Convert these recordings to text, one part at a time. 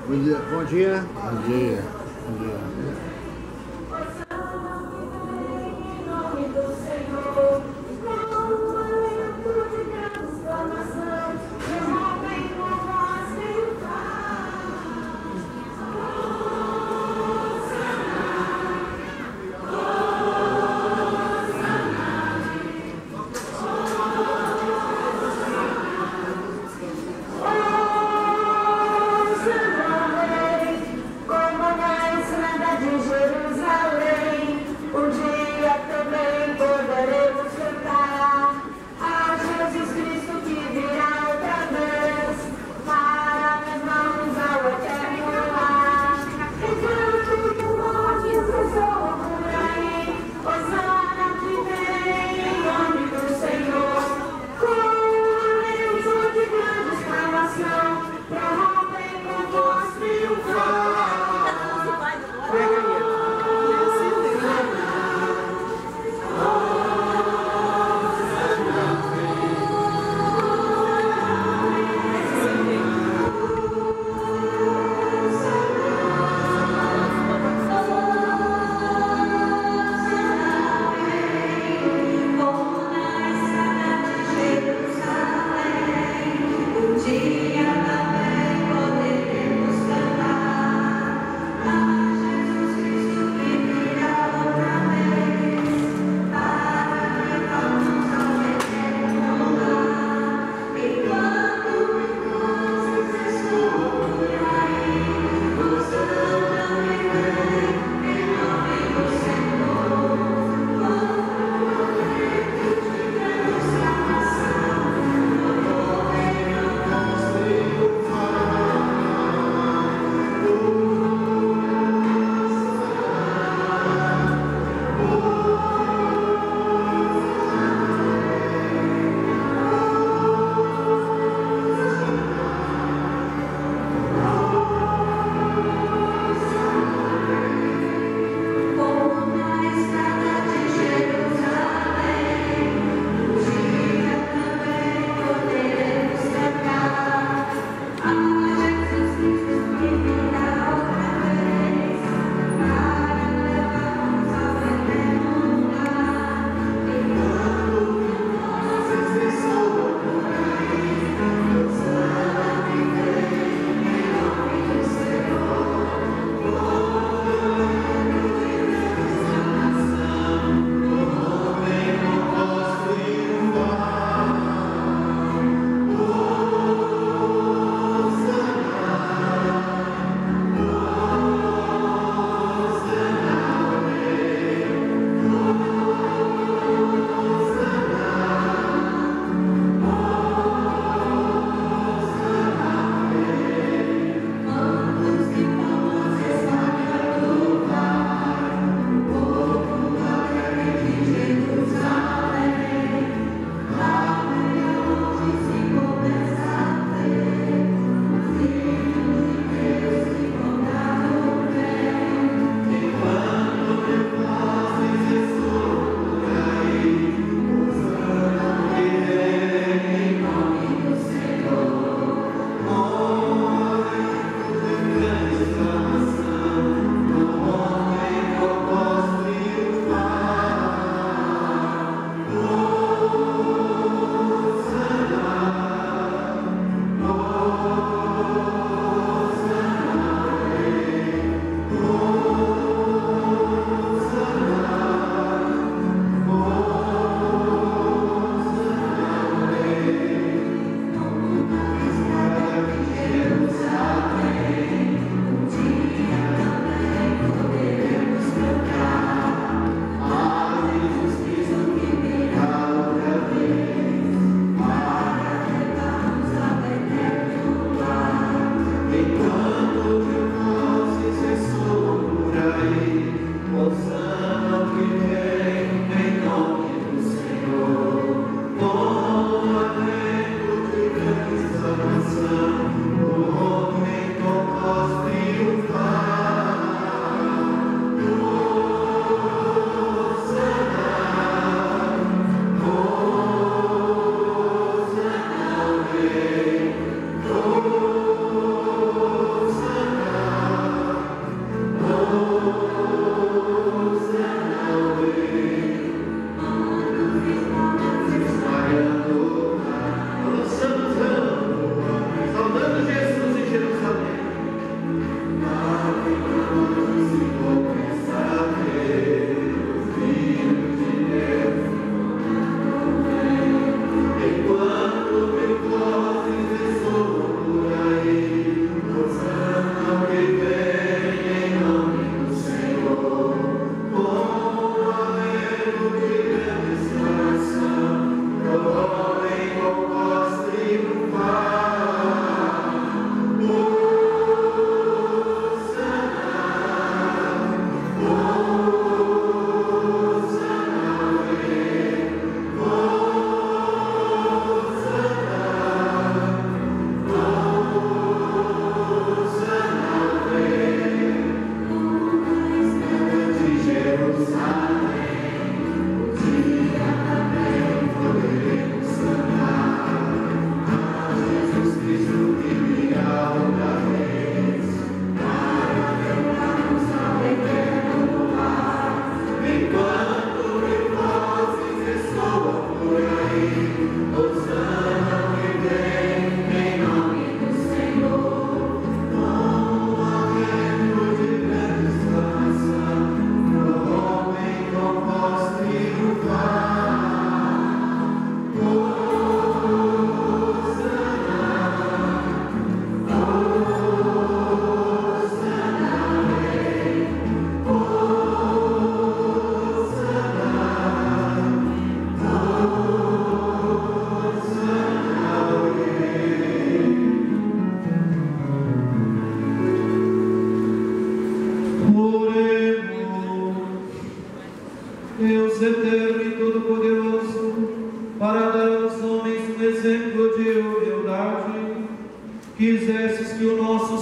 Bom dia. Bom dia. Bom dia. Bom dia.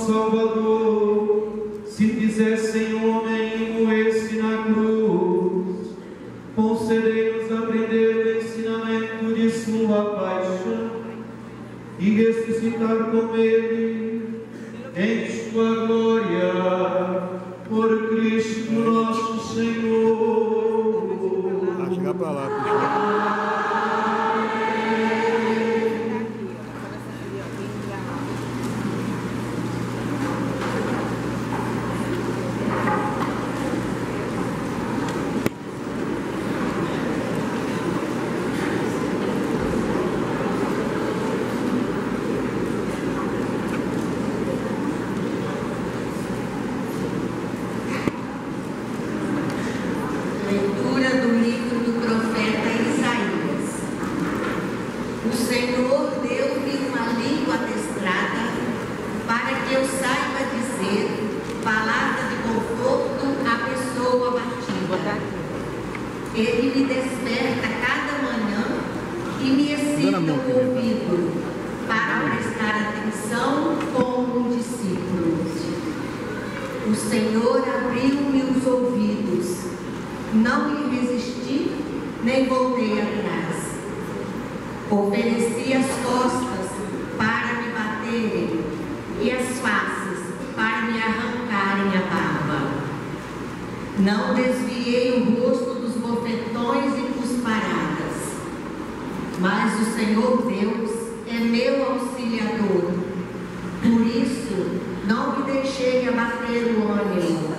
nosso Salvador, se fizessem homem e moesse na cruz, concedei-nos aprender o ensinamento de sua paixão e ressuscitar com ele em sua glória, por Cristo nosso Senhor. Vai chegar para lá, pessoal. Ele me desperta cada manhã e me excita o ouvido para prestar atenção como um discípulo. O Senhor abriu-me os ouvidos, não lhe resisti, nem voltei atrás. Ofereci as costas para me baterem e as faces para me arrancarem a barba. Não desviei o rosto dos bofetões e cusparadas, mas o Senhor Deus é meu auxiliador. Por isso, não me deixei abater o ânimo.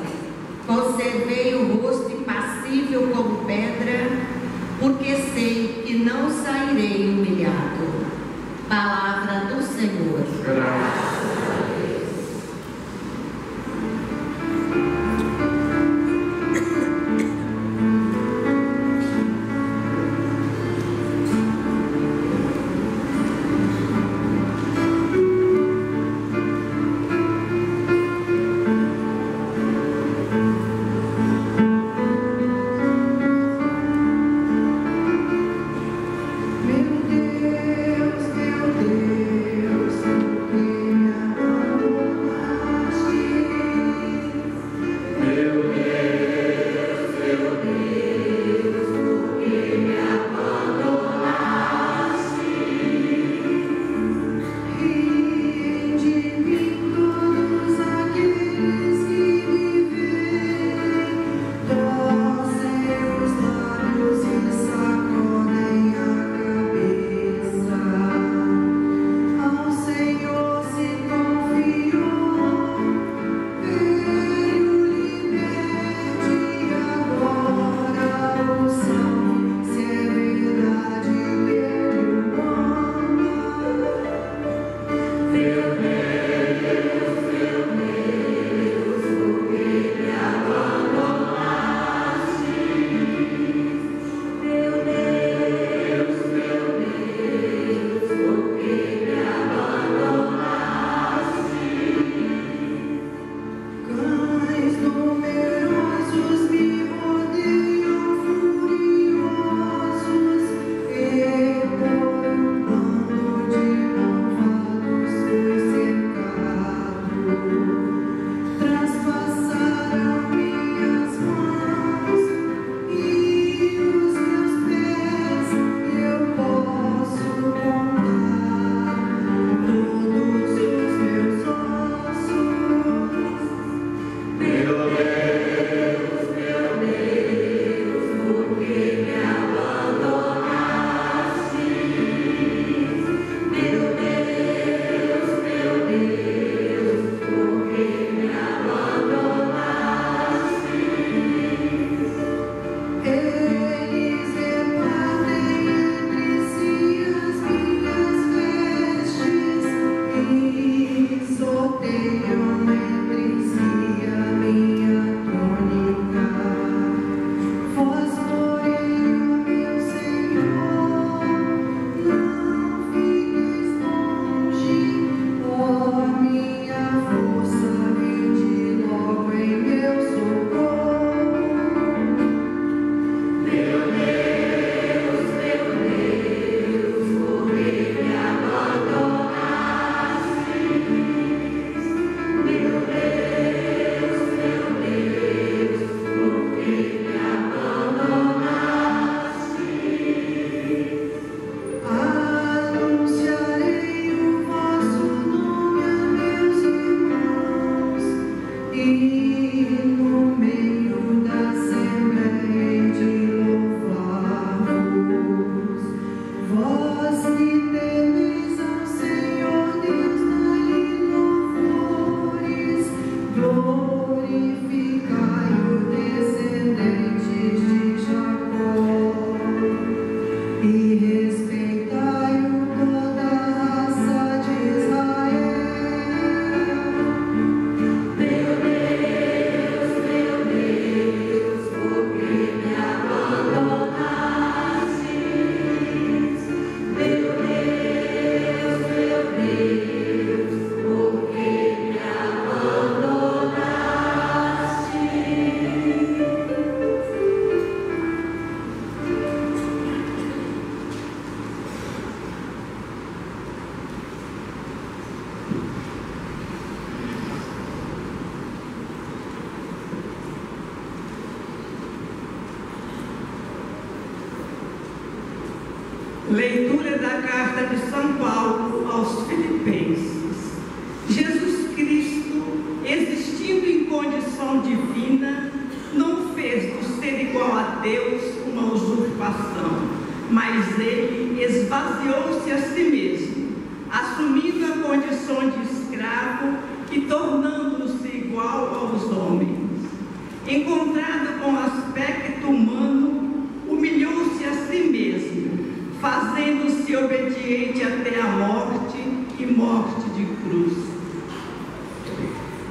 Conservei o rosto impassível como pedra, porque sei que não sairei humilhado. Palavra do Senhor. Graças. Meu Deus, por que Leitura da carta de São Paulo aos Filipenses. Jesus Cristo, existindo em condição divina, não fez do ser igual a Deus uma usurpação, mas ele esvaziou-se a si mesmo, assumindo a condição de escravo e tornando-se igual aos homens. Encontrado com aspecto humano, humilhou-se a si mesmo, fazendo-se obediente até a morte e morte de cruz.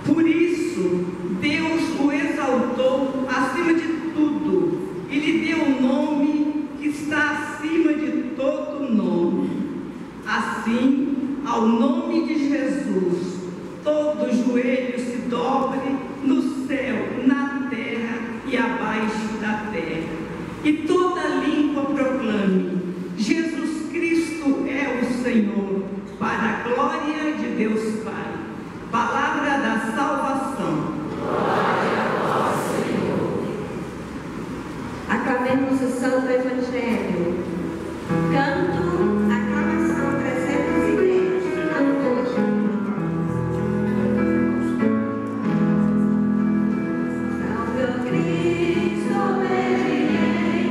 Por isso, Deus o exaltou acima de tudo e lhe deu um nome que está acima de todo nome. Assim, ao nome de Jesus, todo joelho se dobre no céu, na terra e abaixo da terra, e toda língua proclame: Jesus Cristo é o Senhor, para a glória de Deus Pai. Palavra da salvação. Glória a vós, Senhor. Aclamemos o Santo Evangelho. Canto, aclamação 310. Salve o Cristo obediente,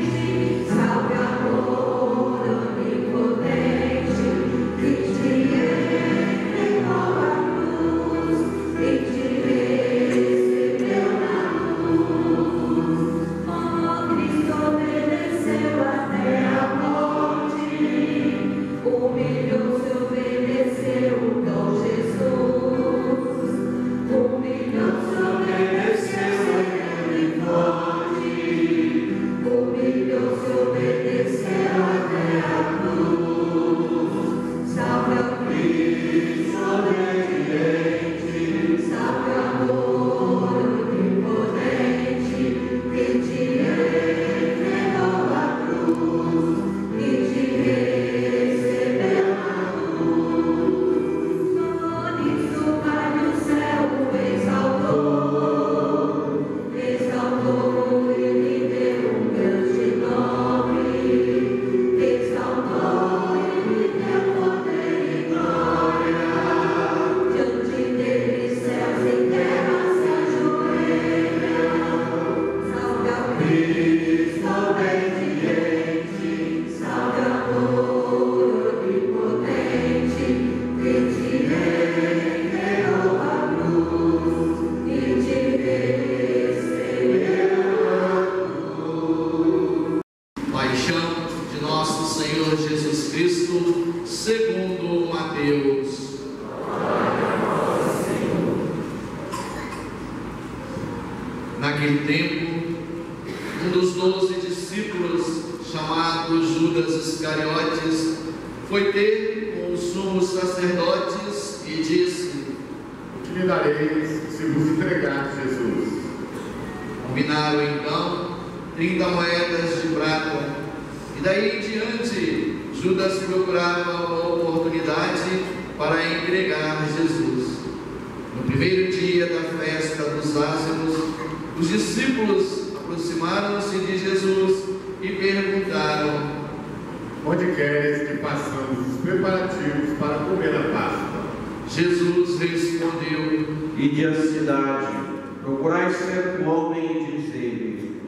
salve amor onipotente, que te entregou a cruz e te recebeu na luz. Oh, Cristo obedeceu até a morte, humilhou-se, obedeceu o dom Jesus, humilhou-se, obedeceu ele forte, humilhou-se, obedeceu até a cruz. Salve ao Cristo obediente, salve amor onipotente, que te entregou a cruz e te recebeu na luz. Por isso o Pai do céu o exaltou, exaltou e lhe deu um grande nome, exaltou e lhe deu poder e glória. Diante dele céus e terra se ajoelham. Salve ao Cristo obediente, salve amor onipotente, que te entregou a cruz e te recebeu na luz. Paixão de nosso Senhor Jesus Cristo, segundo Mateus. Naquele tempo, um dos 12 discípulos, chamado Judas Iscariotes, foi ter com os sumos sacerdotes e disse: O que lhe dareis se vos entregar Jesus? Combinaram então 30 moedas de prata, e daí em diante Judas procurava uma oportunidade para entregar Jesus. No primeiro dia da festa dos ázimos, os discípulos aproximaram-se de Jesus e perguntaram: Onde queres que façamos os preparativos para comer a Páscoa? Jesus respondeu: Ide à cidade, procurai certo homem e dizei-lhe: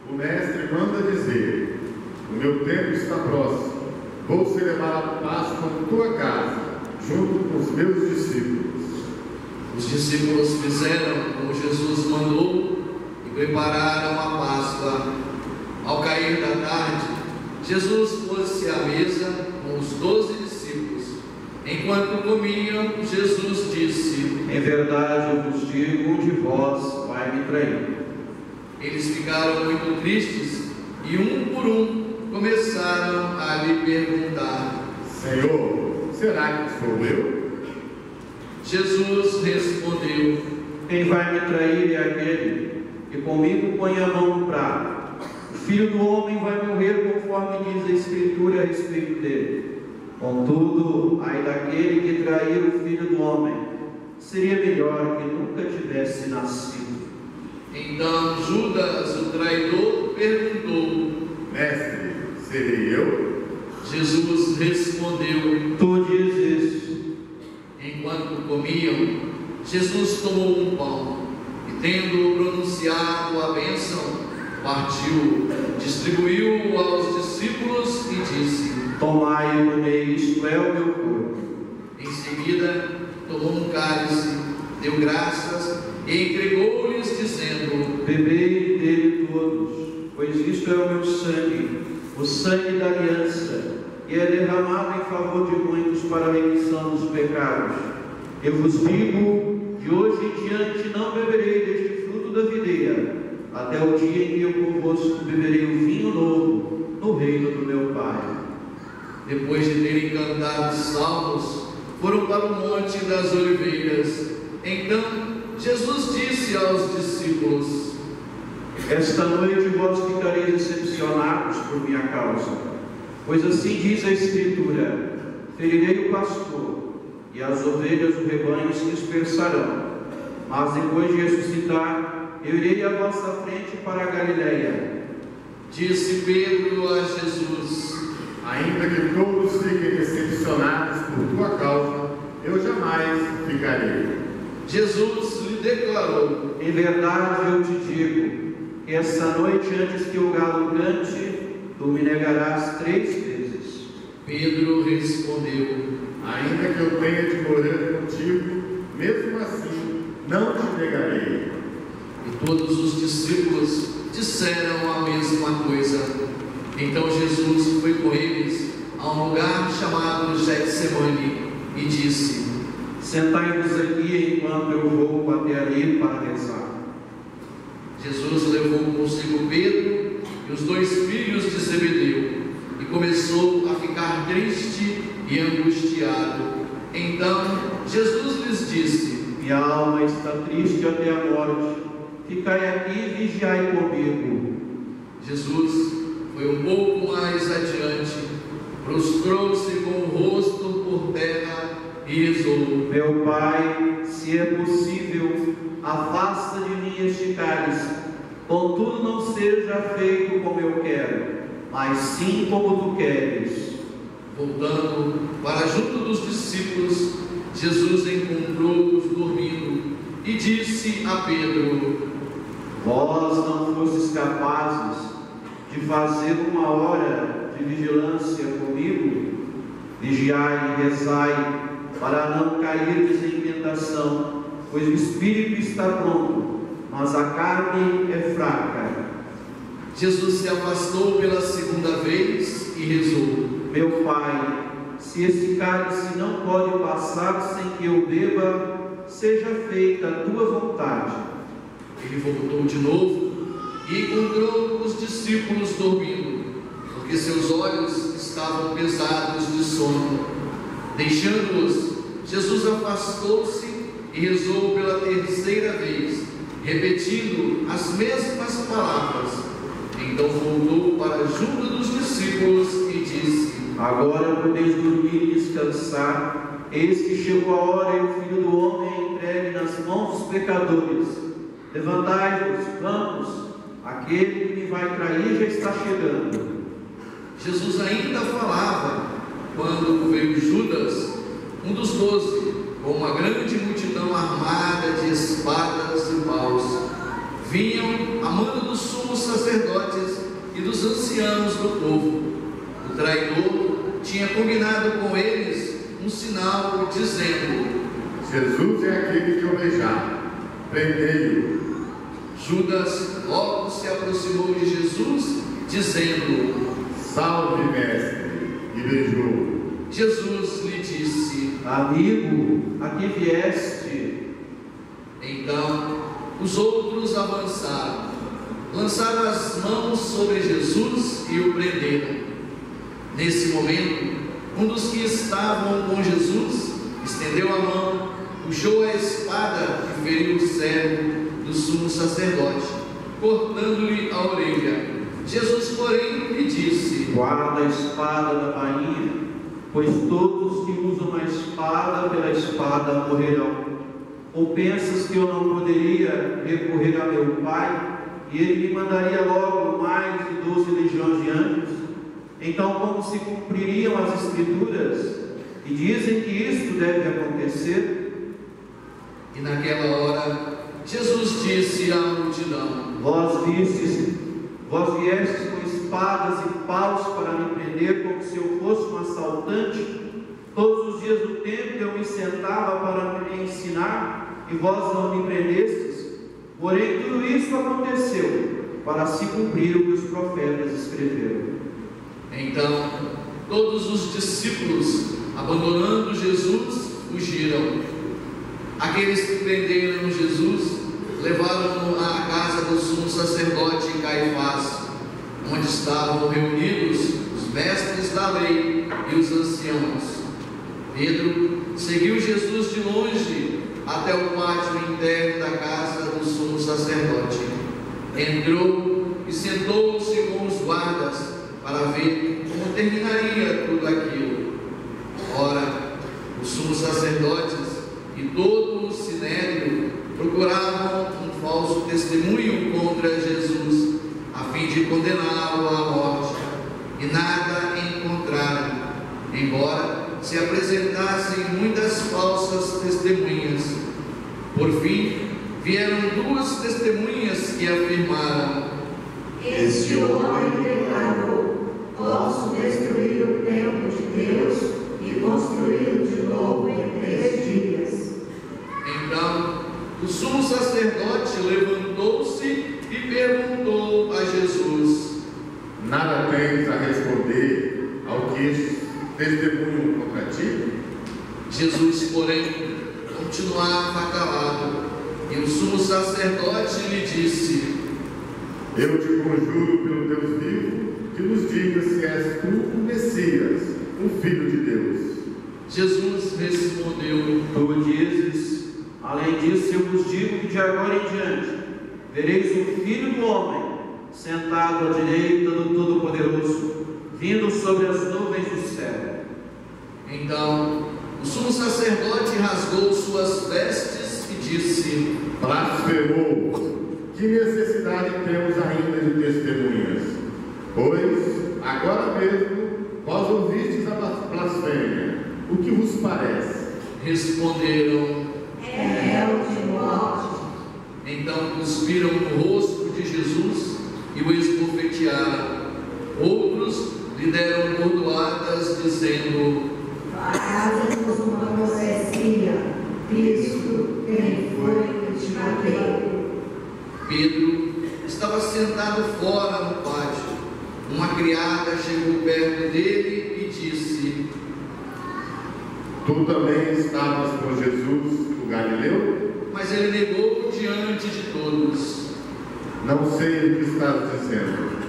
O mestre manda dizer: o meu tempo está próximo, vou celebrar a Páscoa em tua casa, junto com os meus discípulos. Os discípulos fizeram como Jesus mandou e prepararam a Páscoa. Ao cair da tarde, Jesus pôs-se à mesa com os 12 discípulos. Enquanto comiam, Jesus disse: Em verdade eu vos digo, um de vós vai me trair. Eles ficaram muito tristes e, um por um, começaram a lhe perguntar: Senhor, será que sou eu? Jesus respondeu: Quem vai me trair é aquele que comigo põe a mão no prato. O Filho do Homem vai morrer conforme diz a Escritura a respeito dele. Contudo, ai daquele que trair o Filho do Homem, seria melhor que nunca tivesse nascido. Então Judas, o traidor, perguntou: Mestre, serei eu? Jesus respondeu: Tu dizes isso. Enquanto comiam, Jesus tomou um pão e, tendo pronunciado a bênção, partiu, distribuiu-o aos discípulos e disse: Tomai e comei, isto é o meu corpo. Em seguida, tomou um cálice, deu graças e entregou-lhes, dizendo: Bebei dele todos, pois isto é o meu sangue, o sangue da aliança, que é derramado em favor de muitos para a remissão dos pecados. Eu vos digo, de hoje em diante não beberei deste fruto da videira, até o dia em que eu convosco beberei o vinho novo no reino do meu Pai. Depois de terem cantado salmos, foram para o Monte das Oliveiras. Então Jesus disse aos discípulos: Esta noite vós ficareis decepcionados por minha causa, pois assim diz a Escritura: ferirei o pastor, e as ovelhas do rebanho se dispersarão. Mas depois de ressuscitar, eu irei à vossa frente para a Galileia. Disse Pedro a Jesus: Ainda que todos fiquem decepcionados por tua causa, eu jamais ficarei. Jesus lhe declarou: Em verdade eu te digo, que esta noite, antes que o galo cante, tu me negarás 3 vezes. Pedro respondeu: Ainda que eu tenha de morrer contigo, mesmo assim não te negarei. E todos os discípulos disseram a mesma coisa. Então Jesus foi com eles a um lugar chamado Getsemane e disse: Sentai-vos aqui enquanto eu vou até ali para rezar. Jesus levou consigo Pedro e os 2 filhos de Zebedeu e começou a ficar triste e angustiado. Então Jesus lhes disse: Minha alma está triste até a morte. Ficai aqui e vigiai comigo. Jesus foi um pouco mais adiante, prostrou-se com o rosto por terra e rezou: Meu Pai, se é possível, afasta de mim este cálice. Contudo, não seja feito como eu quero, mas sim como tu queres. Voltando para junto dos discípulos, Jesus encontrou-os dormindo e disse a Pedro: Vós não fostes capazes de fazer 1 hora de vigilância comigo? Vigiai e rezai, para não cairdes em tentação, pois o espírito está pronto, mas a carne é fraca. Jesus se afastou pela 2ª vez e rezou: Meu Pai, se esse cálice não pode passar sem que eu beba, seja feita a tua vontade. Ele voltou de novo e encontrou os discípulos dormindo, porque seus olhos estavam pesados de sono. Deixando-os, Jesus afastou-se e rezou pela 3ª vez, repetindo as mesmas palavras. Então voltou para junto dos discípulos e disse: Agora podeis dormir e descansar. Eis que chegou a hora e o Filho do Homem é entregue nas mãos dos pecadores. Levantai-vos, vamos, aquele que me vai trair já está chegando. Jesus ainda falava quando veio Judas, um dos 12, com uma grande multidão armada de espadas e paus. vinham a mando dos sumos sacerdotes e dos anciãos do povo. O traidor tinha combinado com eles um sinal, dizendo: Jesus é aquele que eu beijar, prendei-o. Judas logo se aproximou de Jesus, dizendo: Salve, mestre, e beijou. Jesus lhe disse: Amigo, a que vieste? Então os outros avançaram, lançaram as mãos sobre Jesus e o prenderam. Nesse momento, um dos que estavam com Jesus estendeu a mão, puxou a espada e feriu o servo do sumo sacerdote, cortando-lhe a orelha. Jesus, porém, lhe disse: Guarda a espada da bainha, pois todos que usam a espada pela espada morrerão. Ou pensas que eu não poderia recorrer a meu Pai, e Ele me mandaria logo mais de 12 legiões de anjos? Então, como se cumpririam as Escrituras, e dizem que isto deve acontecer? E naquela hora, Jesus disse à multidão: Vós viestes com espadas e paus para me prender, como se eu fosse um assaltante. Todos os dias do tempo eu me sentava para me ensinar, e vós não me prendestes. Porém, tudo isso aconteceu para se cumprir o que os profetas escreveram. Então, todos os discípulos, abandonando Jesus, fugiram. Aqueles que prenderam Jesus levaram-no à casa do sumo sacerdote Caifás, onde estavam reunidos os mestres da lei e os anciãos. Pedro seguiu Jesus de longe até o pátio interno da casa do sumo sacerdote. Entrou e sentou-se com os guardas para ver como terminaria tudo aquilo. Ora, os sumos sacerdotes e todo o sinédrio procuravam um falso testemunho contra Jesus, a fim de condená-lo à morte, e nada encontraram, embora se apresentassem muitas falsas testemunhas. Por fim, vieram duas testemunhas que afirmaram: Este homem declarou: posso destruir o templo de Deus e construí-lo de novo em 3 dias. Então, o sumo sacerdote levantou-se e perguntou a Jesus: Nada tens a responder ao que estes testemunham contra ti? Jesus, porém, continuava calado, e o sumo sacerdote lhe disse: Eu te conjuro pelo Deus vivo, que nos diga se és tu o Messias, o Filho de Deus. Jesus respondeu: Tu dizes. Além disso, eu vos digo que de agora em diante vereis o Filho do Homem sentado à direita do Todo-Poderoso, vindo sobre as nuvens do céu. Então o sumo sacerdote rasgou suas vestes e disse: Blasfemou! Que necessidade temos ainda de testemunhas? Pois, agora mesmo, vós ouvistes a blasfêmia. O que vos parece? Responderam: É réu de morte. Então cuspiram no rosto de Jesus e o esbofetearam. Outros lhe deram bordoadas, dizendo: Faz-nos uma profecia. Cristo, quem foi que te matei? Pedro estava sentado fora no pátio. Uma criada chegou perto dele e disse: Tu também estavas com Jesus, o Galileu? Mas ele negou diante de todos: Não sei o que estás dizendo.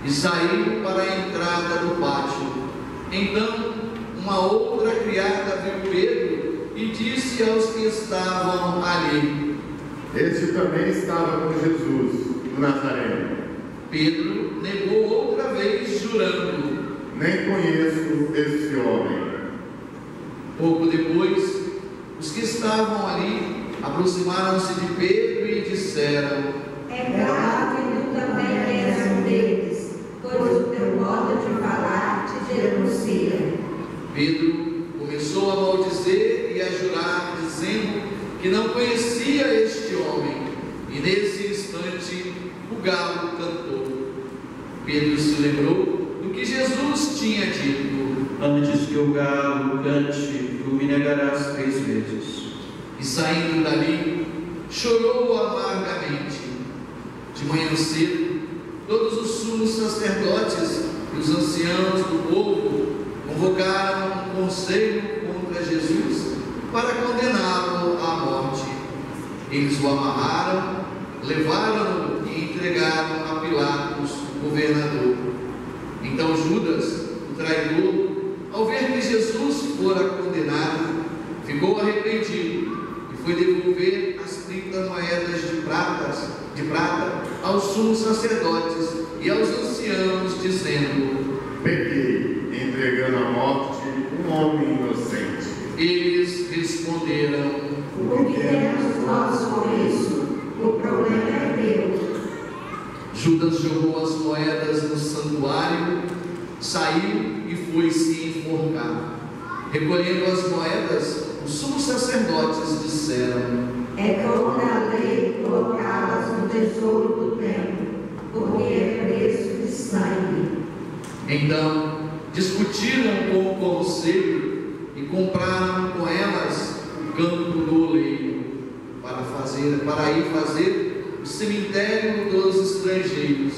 E saiu para a entrada do pátio. Então uma outra criada viu Pedro e disse aos que estavam ali: Este também estava com Jesus, o Nazareno. Pedro negou outra vez, jurando: Nem conheço este homem. Pouco depois, os que estavam ali aproximaram-se de Pedro e disseram: É claro que tu também és um deles, pois o teu modo de falar te denuncia. Pedro começou a maldizer e a jurar, dizendo que não conhecia este homem. E nesse instante o galo cantou. Pedro se lembrou do que Jesus tinha dito: antes que o galo cante, tu me negarás 3 vezes. E saindo dali, chorou amargamente. De manhã cedo, todos os sumos sacerdotes e os anciãos do povo convocaram um conselho contra Jesus para condená-lo à morte. Eles o amarraram, levaram-no e entregaram a Pilatos, o governador. Então Judas, o traidor, ao ver que Jesus fora condenado, ficou arrependido e foi devolver as 30 moedas de prata aos sumos sacerdotes e aos anciãos, dizendo: pequei, entregando à morte um homem inocente. Eles responderam: o que temos nós com isso? O problema é teu. Judas jogou as moedas no santuário, saiu e foi se enforcar. Recolhendo as moedas, os sumos sacerdotes disseram: é como na lei colocá-las no tesouro do templo, porque é preço de sangue. Então discutiram com o conselho e compraram com elas o campo do oleiro para ir fazer o cemitério dos estrangeiros.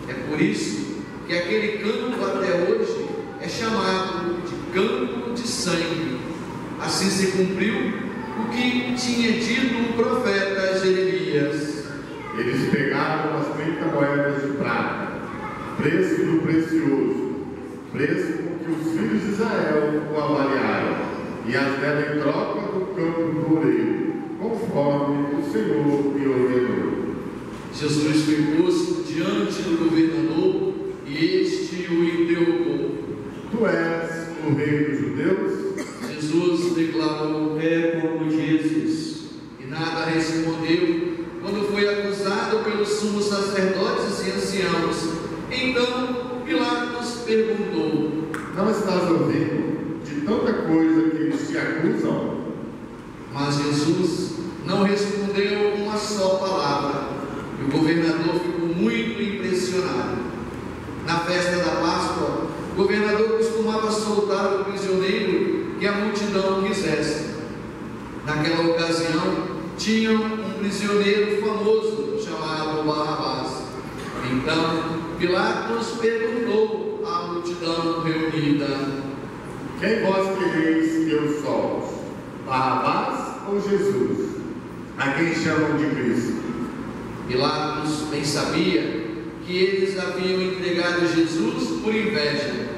É por isso que aquele campo até hoje é chamado de campo de sangue. Assim se cumpriu o que tinha dito o profeta Jeremias. Eles pegaram as 30 moedas de prata, preço do precioso, preço com que os filhos de Israel o avaliaram, e as deram em troca do campo do oleiro, conforme o Senhor lhe ordenou. Jesus foi posto diante do governador e este o interrogou: tu és o rei dos judeus? Jesus declarou: é como dizes. E nada respondeu quando foi acusado pelos sumos sacerdotes e anciãos. Então Pilatos perguntou: não estás ouvindo de tanta coisa que eles te acusam? Mas Jesus não respondeu uma só palavra, e o governador ficou muito impressionado. Na festa da Páscoa, o governador costumava soltar o prisioneiro que a multidão quisesse. Naquela ocasião, tinham um prisioneiro famoso chamado Barrabás. Então Pilatos perguntou à multidão reunida: quem vós quereis que eu solte? Barrabás ou Jesus, a quem chamam de Cristo? Pilatos bem sabia que eles haviam entregado Jesus por inveja.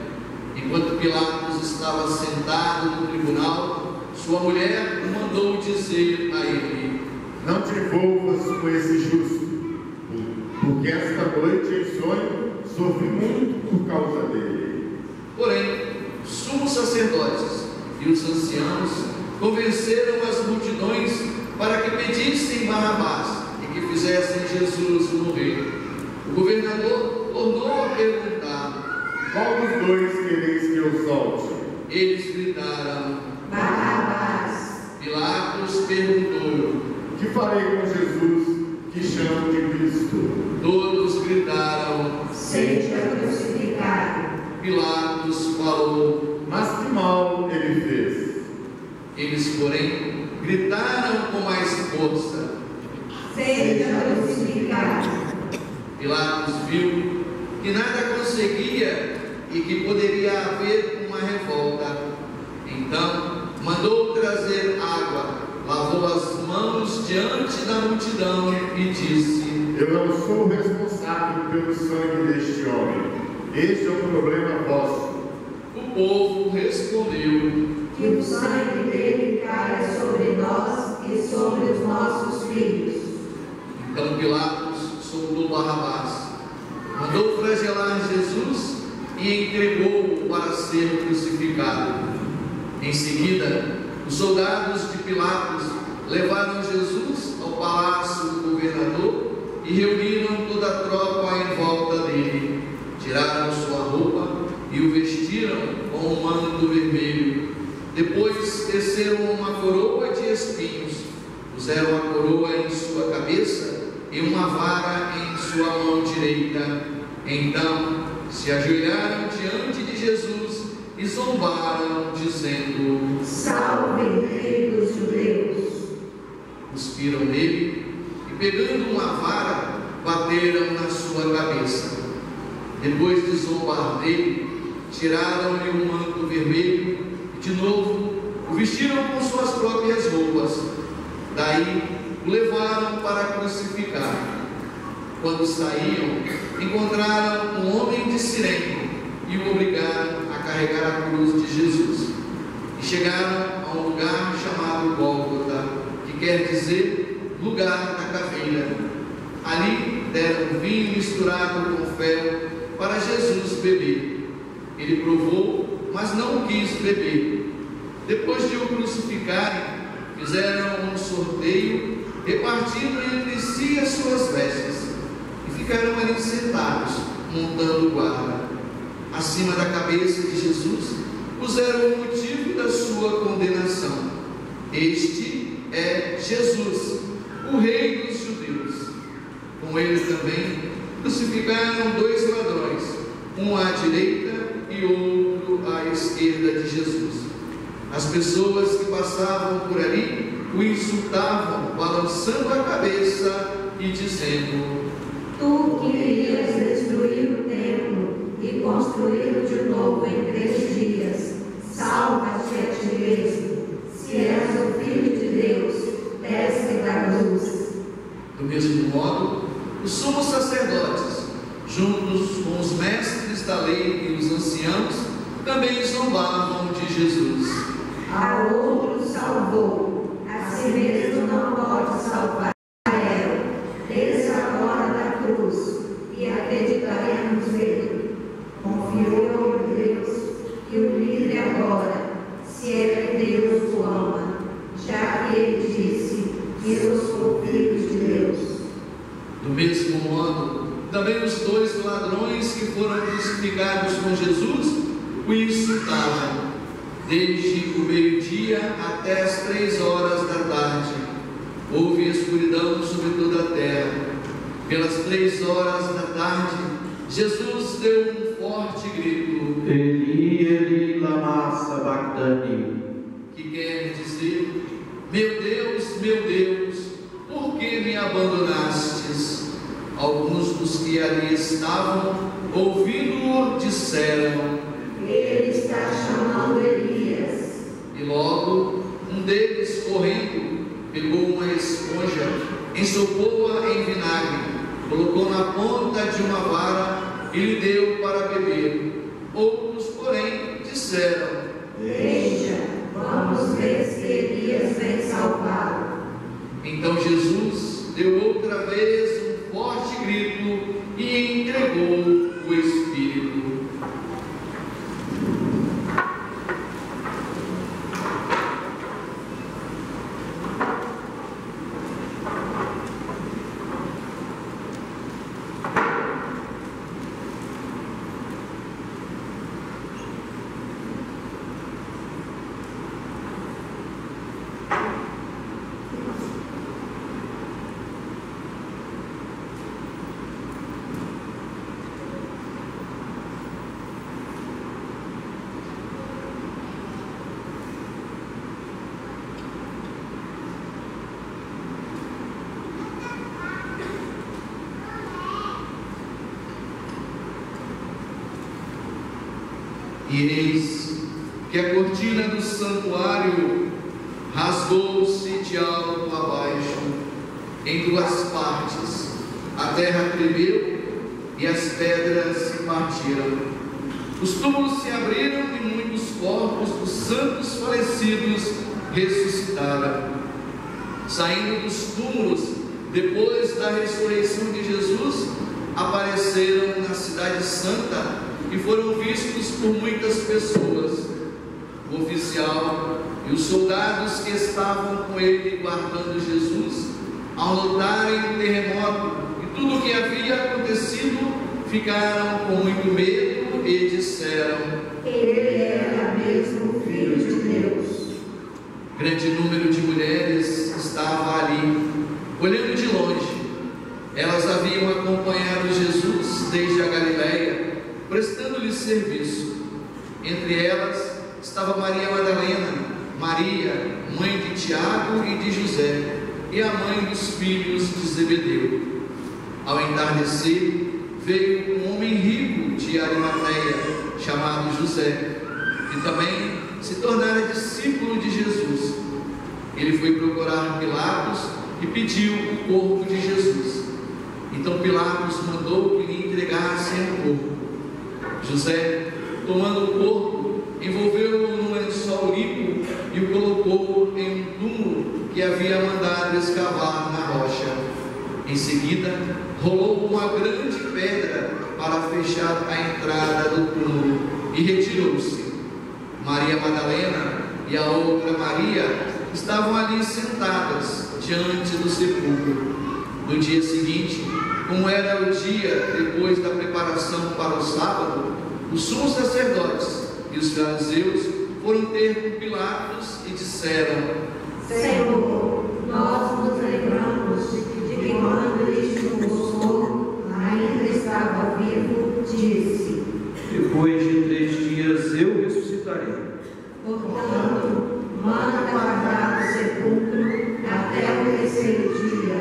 Enquanto Pilatos estava sentado no tribunal, sua mulher o mandou dizer a ele: não te envolvas com esse justo, porque esta noite em sonho sofri muito por causa dele. Porém, os sumos sacerdotes e os anciãos convenceram as multidões para que pedissem Barrabás e que fizessem Jesus morrer. O governador tornou a perguntar: qual dos dois quereis que eu solte? Eles gritaram: Barrabás. Pilatos perguntou: que farei com Jesus que chamam de Cristo? Todos gritaram: seja crucificado. Pilatos falou: mas que mal ele fez? Eles, porém, gritaram com mais força: seja crucificado. Pilatos viu que nada conseguia e que poderia haver uma revolta. Então mandou trazer água, lavou as mãos diante da multidão e disse: eu não sou responsável pelo sangue deste homem. Este é um problema vosso. O povo respondeu: que o sangue dele caia sobre nós e sobre os nossos filhos. Então Pilatos soltou Barrabás, mandou flagelar Jesus e entregou-o para ser crucificado. Em seguida, os soldados de Pilatos levaram Jesus ao palácio do governador e reuniram toda a tropa em volta dele. Tiraram sua roupa e o vestiram com um manto vermelho. Depois teceram uma coroa de espinhos, puseram a coroa em sua cabeça e uma vara em sua mão direita. Então se ajoelharam diante de Jesus e zombaram, dizendo: Salve, Rei dos Judeus! Cuspiram nele e, pegando uma vara, bateram na sua cabeça. Depois de zombar dele, tiraram-lhe um manto vermelho e, de novo, o vestiram com suas próprias roupas. Daí o levaram para crucificar. Quando saíam, encontraram um homem de Cirene e o obrigaram a carregar a cruz de Jesus. E chegaram a um lugar chamado Gólgota, que quer dizer lugar da caveira. Ali deram vinho misturado com fel para Jesus beber. Ele provou, mas não quis beber. Depois de o crucificarem, fizeram um sorteio, repartindo entre si as suas vestes, e ficaram ali sentados, montando guarda. Acima da cabeça de Jesus puseram o motivo da sua condenação: este é Jesus, o Rei dos Judeus. Com ele também crucificaram 2 ladrões, um à direita e outro à esquerda de Jesus. As pessoas que passavam por ali o insultavam, balançando a cabeça e dizendo: Tu querias destruir o templo e construí-lo de novo em 3 dias. Salva-te a ti mesmo. Se és o Filho de Deus, desce da cruz. Do mesmo modo, os sumos sacerdotes, juntos com os mestres da lei e os anciãos, também zombavam de Jesus. A outro salvou, a si mesmo não pode salvar. Desça agora da cruz e acreditaremos nele. Confiou em Deus e o livre agora, se é que Deus o ama, já que ele disse: Eu sou filho de Deus. Do mesmo modo, também os 2 ladrões que foram crucificados com Jesus o insultavam, desde o meio-dia até as 3 horas da tarde. Houve escuridão sobre toda a terra. Pelas 3 horas da tarde, Jesus deu um forte grito: Eli, Eli, lama sabachthani, que quer dizer: meu Deus, por que me abandonastes? Alguns dos que ali estavam, ouvindo-o, disseram: Ele está chamando Elias. E logo um deles, correndo, pegou uma esponja, ensopou-a em vinagre, colocou na ponta de uma vara e lhe deu para beber. Outros, porém, disseram: Veja, vamos ver se Elias vem salvá-lo. Então Jesus deu outra vez um forte grito e entregou o Espírito. E eis que a cortina do santuário rasgou-se de alto a baixo, em 2 partes. A terra tremeu e as pedras se partiram. Os túmulos se abriram e muitos corpos dos santos falecidos ressuscitaram. Saindo dos túmulos, depois da ressurreição de Jesus, apareceram na cidade santa e foram vistos por muitas pessoas. O oficial e os soldados que estavam com ele guardando Jesus, ao notarem o terremoto e tudo o que havia acontecido, ficaram com muito medo e disseram: Ele era mesmo Filho de Deus. Grande número de mulheres estava ali, olhando de longe. Elas haviam acompanhado Jesus desde a Galileia, prestando-lhe serviço. Entre elas estava Maria Madalena, Maria, mãe de Tiago e de José, e a mãe dos filhos de Zebedeu. Ao entardecer, veio um homem rico de Arimateia, chamado José, que também se tornara discípulo de Jesus. Ele foi procurar Pilatos e pediu o corpo de Jesus. Então Pilatos mandou que lhe entregassem o corpo. José, tomando o corpo, envolveu-o num lençol limpo e o colocou em um túmulo que havia mandado escavar na rocha. Em seguida, rolou uma grande pedra para fechar a entrada do túmulo e retirou-se. Maria Madalena e a outra Maria estavam ali sentadas diante do sepulcro. No dia seguinte, como era o dia depois da preparação para o sábado, os sumos sacerdotes e os fariseus foram ter com Pilatos e disseram: Senhor, nós nos lembramos de que quando este moço ainda estava vivo, disse: depois de 3 dias eu ressuscitarei. Portanto, manda guardar o sepulcro até o terceiro dia,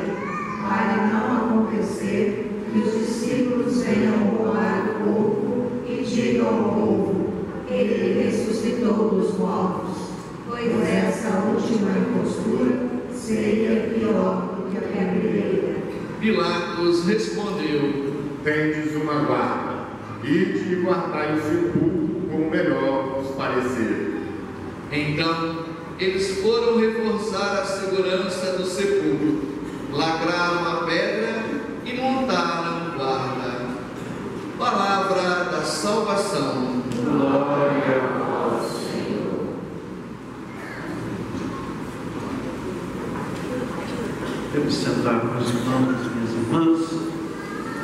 para não acontecer que os discípulos venham roubar o corpo e digam ao povo: ele ressuscitou dos mortos, pois essa última impostura seria pior do que a primeira. Pilatos respondeu: tendes uma guarda, ide e guardai o sepulcro como melhor vos parecer. Então eles foram reforçar a segurança do sepulcro, lacraram a pedra e montaram guarda. Palavra da salvação. Glória ao Senhor. Vamos sentar com os irmãos, minhas irmãs,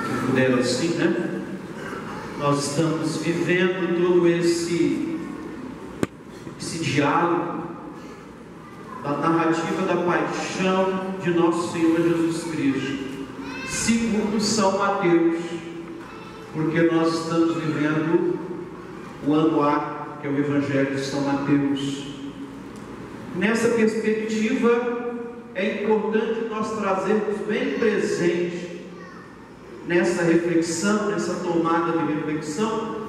que puderam assim, né? Nós estamos vivendo todo esse diálogo da narrativa da paixão de nosso Senhor Jesus Cristo, segundo São Mateus, porque nós estamos vivendo o ano A, que é o Evangelho de São Mateus. Nessa perspectiva, é importante nós trazermos bem presente nessa reflexão, nessa tomada de reflexão,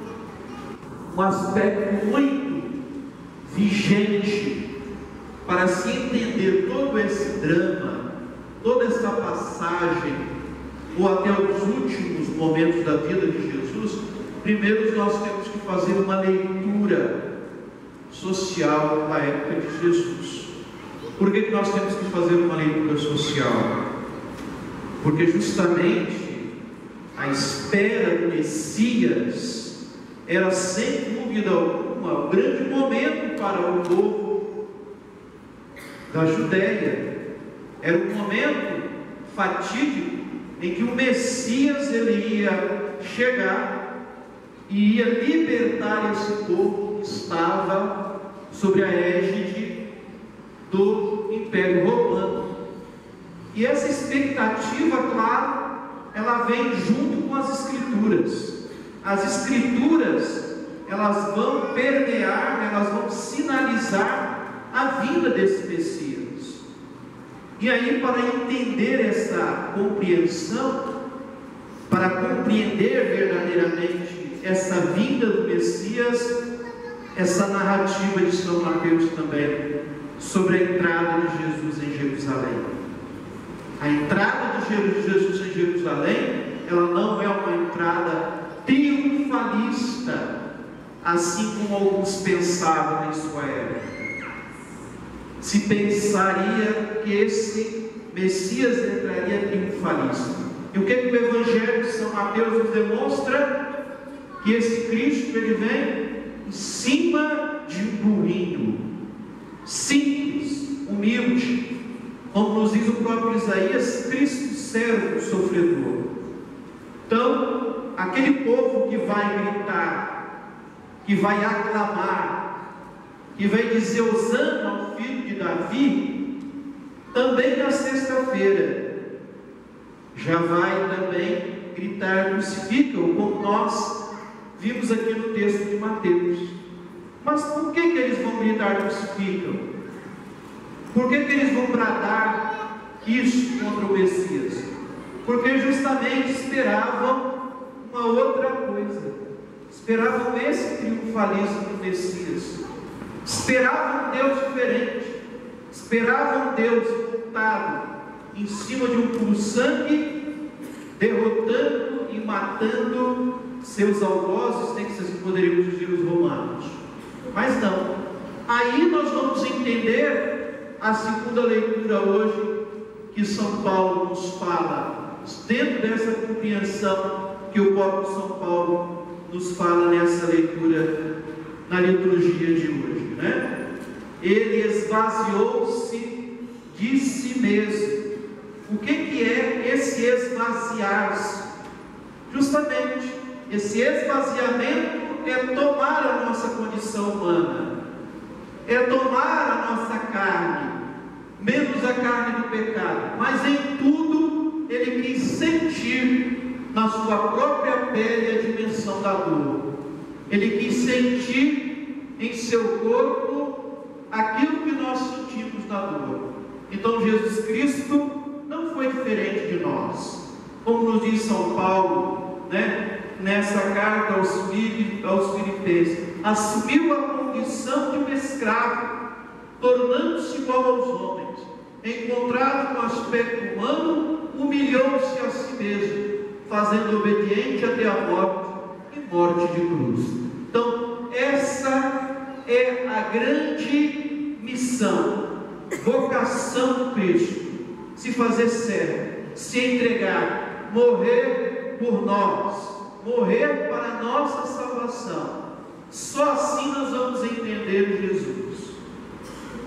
um aspecto muito vigente para se entender todo esse drama, toda essa passagem, ou até os últimos momentos da vida de Jesus. Primeiro nós temos que fazer uma leitura social da época de Jesus. Por que nós temos que fazer uma leitura social? Porque justamente a espera do Messias era, sem dúvida alguma, um grande momento para o povo da Judéia. Era um momento fatídico em que o Messias ele ia chegar e ia libertar esse povo que estava sobre a égide do Império Romano. E essa expectativa, claro, ela vem junto com as Escrituras. As Escrituras, elas vão permear, elas vão sinalizar a vinda desse Messias. E aí, para entender essa compreensão, para compreender verdadeiramente essa vinda do Messias, essa narrativa de São Mateus também, sobre a entrada de Jesus em Jerusalém. A entrada de Jesus em Jerusalém, ela não é uma entrada triunfalista, assim como alguns pensavam em sua época. Se pensaria que esse Messias entraria triunfalista. E o que o Evangelho de São Mateus nos demonstra? Que esse Cristo, ele vem em cima de um burrinho, simples, humilde, como nos diz o próprio Isaías, Cristo servo sofredor. Então, aquele povo que vai gritar, que vai aclamar, que vai dizer hosana ao filho de Davi, também na sexta-feira, já vai também gritar: crucificam, como nós vimos aqui no texto de Mateus. Mas por que eles vão gritar: crucificam? Por que eles vão bradar isso contra o Messias? Porque justamente esperavam uma outra coisa. Esperavam esse triunfalismo do Messias. Esperavam um Deus diferente. Esperavam um Deus montado em cima de um puro sangue, derrotando e matando seus algozes, nem que vocês poderiam dizer os romanos. Mas não. Aí nós vamos entender a segunda leitura hoje, que São Paulo nos fala, dentro dessa compreensão que o próprio São Paulo nos fala nessa leitura, na liturgia de hoje, né? Ele esvaziou-se de si mesmo. O que é esse esvaziar-se? Justamente, esse esvaziamento é tomar a nossa condição humana, é tomar a nossa carne, menos a carne do pecado, mas em tudo ele quis sentir na sua própria pele a dimensão da dor. Ele quis sentir em seu corpo aquilo que nós sentimos na dor. Então Jesus Cristo não foi diferente de nós, como nos diz São Paulo, né? Nessa carta aos Filipenses, assumiu a condição de um escravo, tornando-se igual aos homens, encontrado com aspecto humano, humilhou-se a si mesmo, fazendo obediente até a morte e morte de cruz. Então, essa é a grande missão, vocação do Cristo: se fazer servo, se entregar, morrer por nós, morrer para a nossa salvação. Só assim nós vamos entender Jesus.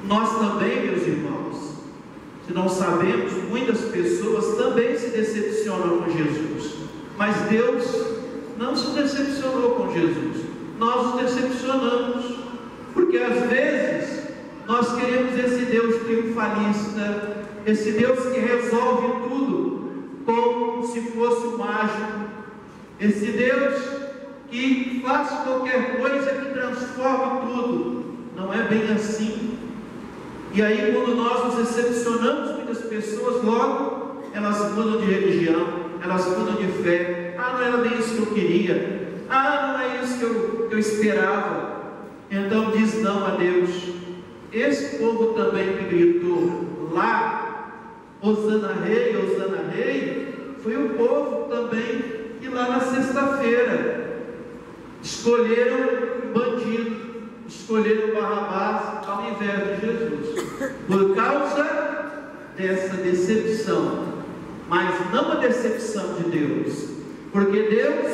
Nós também, meus irmãos, se não sabemos, muitas pessoas também se decepcionam com Jesus, mas Deus não se decepcionou com Jesus. Nós nos decepcionamos, porque às vezes nós queremos esse Deus triunfalista, esse Deus que resolve tudo como se fosse um mágico, esse Deus que faz qualquer coisa, que transforma tudo. Não é bem assim. E aí, quando nós nos decepcionamos, muitas pessoas logo elas mudam de religião, elas mudam de fé. Não era bem isso que eu queria, não é isso que eu esperava. Então diz não a Deus. Esse povo também que gritou lá, Hosana Rei, foi o povo também que lá na sexta-feira escolheram um bandido, escolheram Barrabás ao invés de Jesus, por causa dessa decepção. Mas não a decepção de Deus, porque Deus,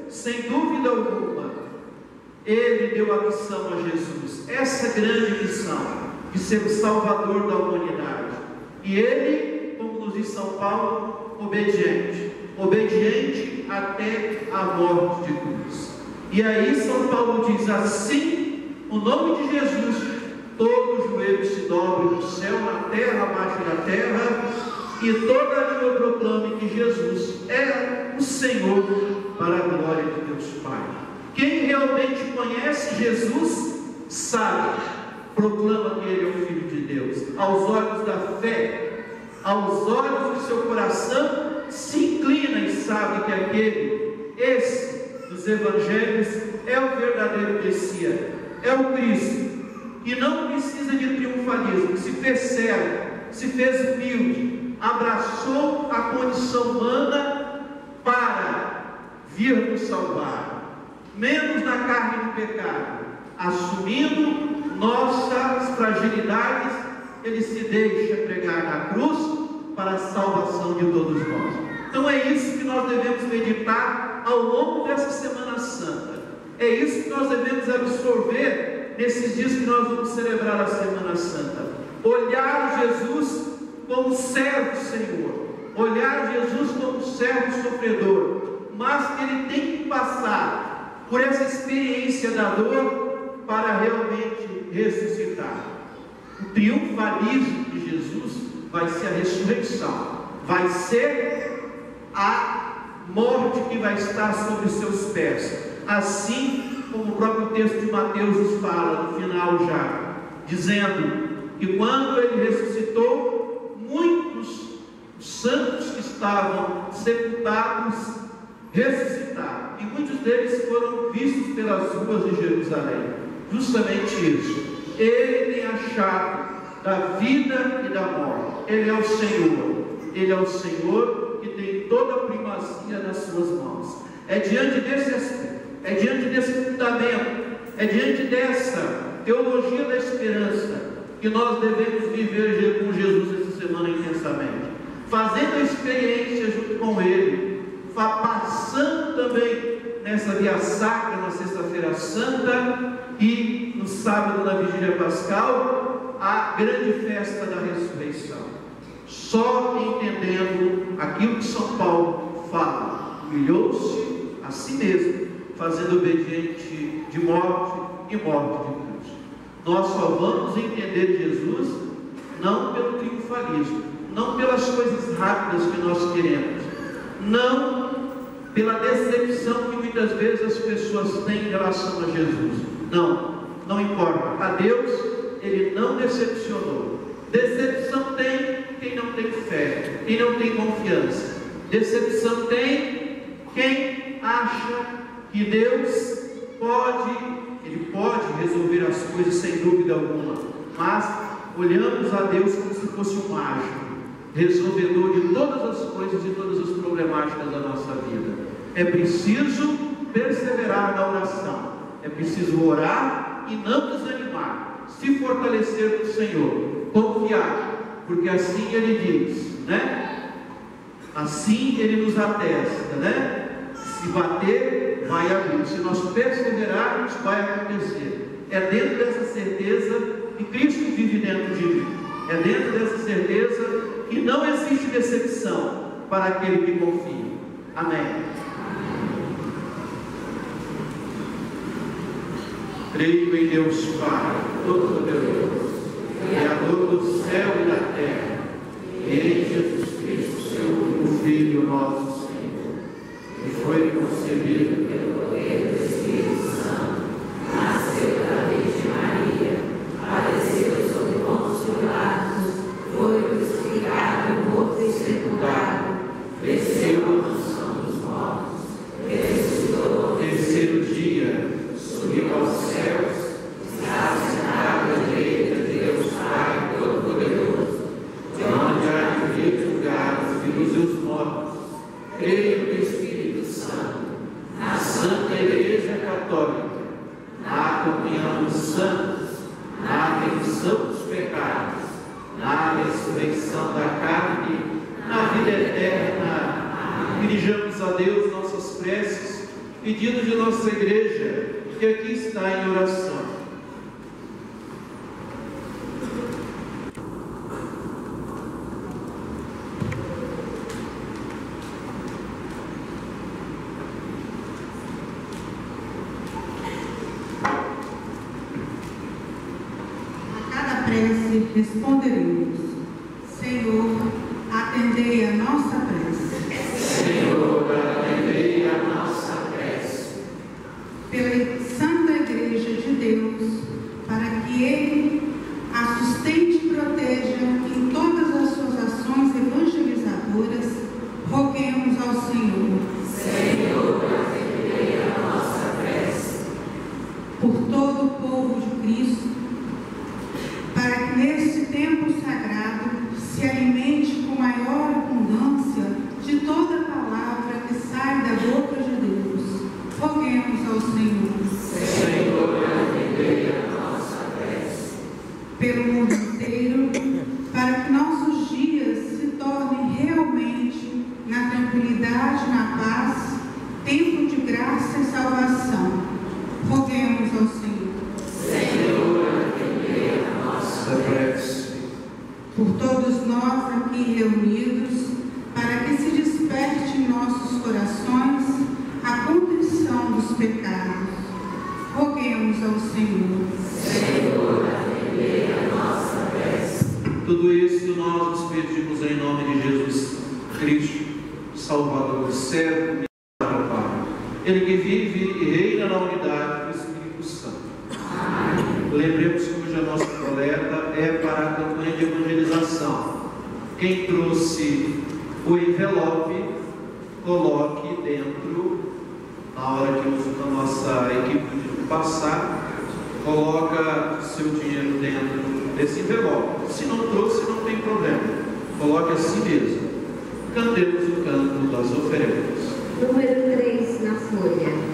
sem dúvida alguma, Ele deu a missão a Jesus, essa grande missão de ser o Salvador da humanidade. E Ele, como nos diz São Paulo, obediente até a morte de cruz. E aí São Paulo diz assim: o nome de Jesus, todo joelho se dobre no céu, na terra, abaixo da terra, e toda língua proclame que Jesus é o Senhor, para a glória de Deus Pai. Quem realmente conhece Jesus sabe, proclama que Ele é o Filho de Deus. Aos olhos da fé, aos olhos do seu coração, se inclina e sabe que esse dos Evangelhos é o verdadeiro Messias, é o Cristo, e não precisa de triunfalismo. Se fez servo, se fez humilde, abraçou a condição humana para vir nos salvar, menos na carne do pecado, assumindo nossas fragilidades, Ele se deixa pregar na cruz para a salvação de todos nós. Então é isso que nós devemos meditar ao longo dessa Semana Santa, é isso que nós devemos absorver nesses dias que nós vamos celebrar a Semana Santa. Olhar Jesus como servo do Senhor, olhar Jesus como servo sofredor, mas que ele tem que passar por essa experiência da dor para realmente ressuscitar. O triunfalismo de Jesus vai ser a ressurreição, vai ser a morte que vai estar sobre os seus pés, assim como o próprio texto de Mateus nos fala no final já, dizendo que quando ele ressuscitou, muitos santos que estavam sepultados ressuscitaram, e muitos deles foram vistos pelas ruas de Jerusalém. Justamente isso, ele tem a chave da vida e da morte. Ele é o Senhor, ele é o Senhor que tem toda a primazia nas suas mãos. É diante desse aspecto, é diante desse fundamento, é diante dessa teologia da esperança que nós devemos viver com Jesus essa semana intensamente, fazendo a experiência junto com ele, passando também nessa via sacra na sexta-feira santa e no sábado na vigília pascal, a grande festa da ressurreição. Só entendendo aquilo que São Paulo fala, humilhou-se a si mesmo, fazendo obediente de morte e morte de cruz. Nós só vamos entender Jesus não pelo triunfalismo, não pelas coisas rápidas que nós queremos, não pela decepção que muitas vezes as pessoas têm em relação a Jesus. Não importa. A Deus ele não decepcionou. Decepção tem quem não tem fé, quem não tem confiança. Decepção tem quem acha que Deus ele pode resolver as coisas sem dúvida alguma, mas olhamos a Deus como se fosse um mágico, resolvedor de todas as coisas e todas as problemáticas da nossa vida. É preciso perseverar na oração, é preciso orar e não desanimar, se fortalecer no Senhor, confiar, porque assim Ele diz, né? Assim Ele nos atesta, né? Se bater, vai abrir. Se nós perseverarmos, vai acontecer. É dentro dessa certeza que Cristo vive dentro de mim. É dentro dessa certeza que não existe decepção para aquele que confia. Amém. Creio em Deus Pai Todo-Poderoso, Criador do céu e da terra, e em Jesus Cristo, seu único Filho, nosso Senhor, que foi concebido pelo poder do Espírito Santo, nasceu da Virgem Maria, padeceu sob Pôncio Pilatos, foi crucificado, morto e sepultado, desceu à mansão dos mortos, ressuscitou ao terceiro dia, subiu aos céus, está sentado à direita de Deus Pai Todo-Poderoso, de onde há de vir julgar os vivos e os mortos. Creio no Espírito Santo, na Santa Igreja Católica, na comunhão dos santos, na remissão dos pecados, na ressurreição da carne, na vida eterna. Dirijamos a Deus nossas preces, pedindo de nossa igreja, que aqui está em oração. Responderemos: Senhor, atendei a nossa prece. Senhor, atendei a nossa prece. Pela Santa Igreja de Deus, para que Ele a sustente e proteja em todas as suas ações evangelizadoras, roguemos ao Senhor. Senhor, atendei a nossa prece. Por todo o povo de Cristo, para que nesse tempo sagrado se alimente com maior abundância de toda a palavra que sai da boca de Deus, roguemos ao Senhor. Senhor, atendei a nossa prece. Pelo mundo inteiro, para que nossos dias se tornem realmente na tranquilidade, na paz, tempo de graça e salvação, roguemos ao Senhor. Senhor, atendei a nossa prece. Por todos nós aqui reunidos, para que se desperte em nossos corações a contrição dos pecados, roguemos ao Senhor. Senhor, atendei a nossa prece. Tudo isso nós nos pedimos em nome de Jesus Cristo, Salvador, servo e Pai. Ele que vive e reina na unidade do Espírito Santo. Lembremos que hoje a nossa coleta é para a campanha de evangelização. Quem trouxe o envelope, coloque dentro, na hora que a nossa equipe passar, coloca seu dinheiro dentro desse envelope. Se não trouxe, não tem problema, coloque assim mesmo. Cantemos o canto das oferendas. Número 3 na folha.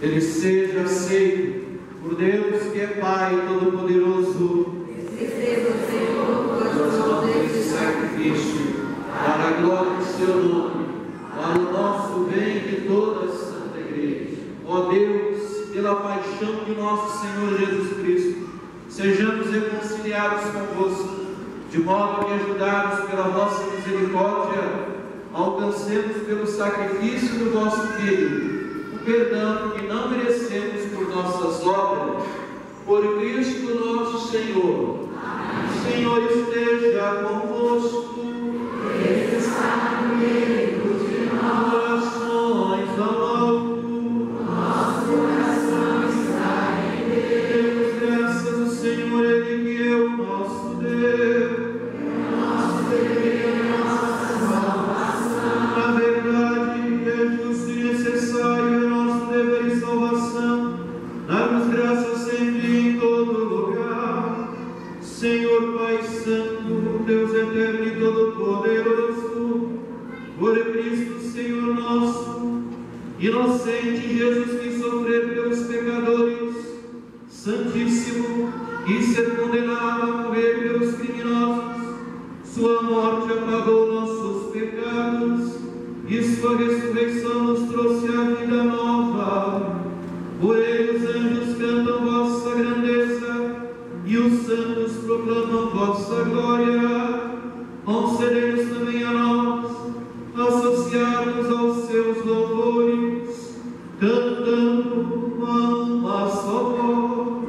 Ele seja aceito por Deus que é Pai Todo-Poderoso. Receba, Senhor, Nós damos esse sacrifício para a glória do seu nome, para o nosso bem e de toda a Santa Igreja. Ó Deus, pela paixão de nosso Senhor Jesus Cristo, sejamos reconciliados convosco, de modo que, ajudados pela vossa misericórdia, alcancemos pelo sacrifício do vosso Filho o perdão que não merecemos por nossas obras, por Cristo nosso Senhor. O Senhor esteja convosco. Ele está no meio de nós. Orações ao alto. Nosso coração está em Deus. Demos graças ao Senhor, Ele que é o nosso Deus. Nosso dever, nossa salvação. Na verdade, é justo e necessário, é nosso dever e salvação, darmos graças sempre e em todo lugar. Senhor Pai Santo, Deus eterno e todo-poderoso, por Cristo Senhor nosso, inocente Jesus que sofreu pelos pecadores, santíssimo, e ser condenado a morrer pelos criminosos, sua morte apagou nossos pecados, e sua ressurreição nos trouxe a vida nova. Por ele os anjos cantam vossa grandeza, e os santos proclamam vossa glória. Concedei-nos também a nós, associados aos seus louvores, cantando uma só voz.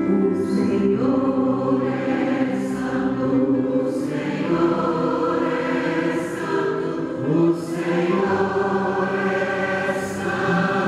O Senhor é santo, o Senhor é santo, o Senhor é santo.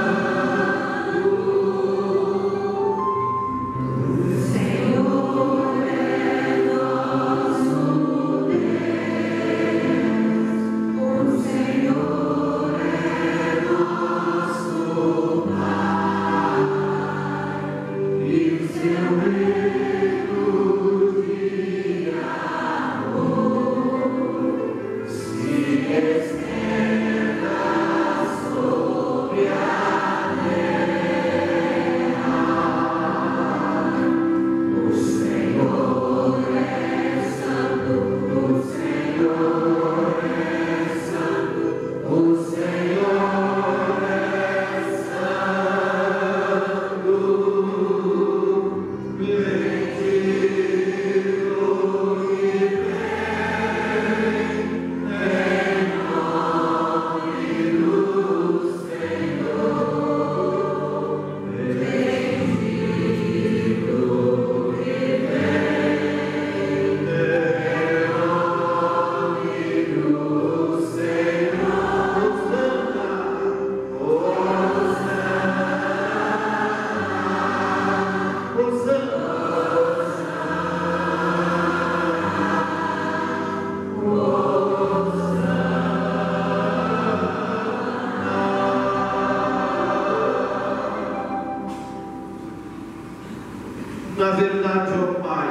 Na verdade, ó Pai,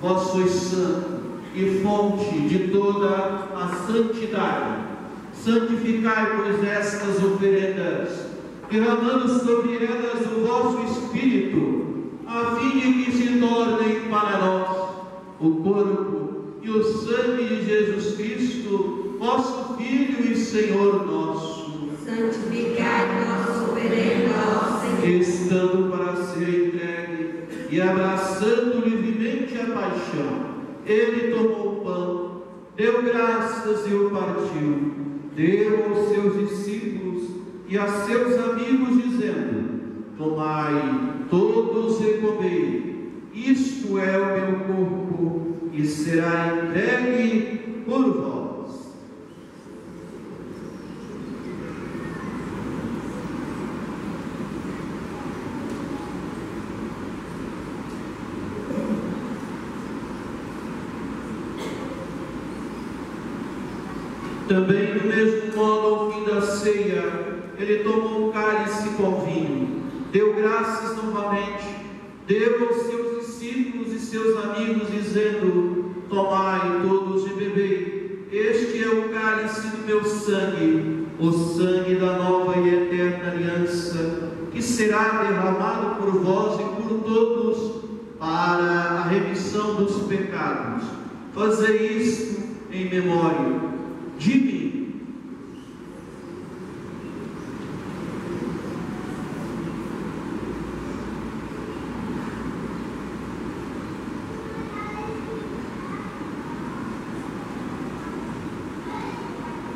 vós sois santo e fonte de toda a santidade. Santificai, pois, estas oferendas, derramando sobre elas o vosso Espírito, a fim de que se tornem para nós o corpo e o sangue de Jesus Cristo, vosso Filho e Senhor nosso. Santificai nossa oferenda ao Senhor. Estando para ser entregue e abraçando livremente a paixão, ele tomou o pão, deu graças e o partiu, deu aos seus discípulos e a seus amigos, dizendo: tomai todos e comei, isto é o meu corpo, e será entregue por vós. Também, do mesmo modo, ao fim da ceia, ele tomou um cálice com vinho, deu graças novamente, deu aos seus discípulos e seus amigos, dizendo: tomai todos e bebei, este é o cálice do meu sangue, o sangue da nova e eterna aliança, que será derramado por vós e por todos para a remissão dos pecados. Fazei isto em memória de mim.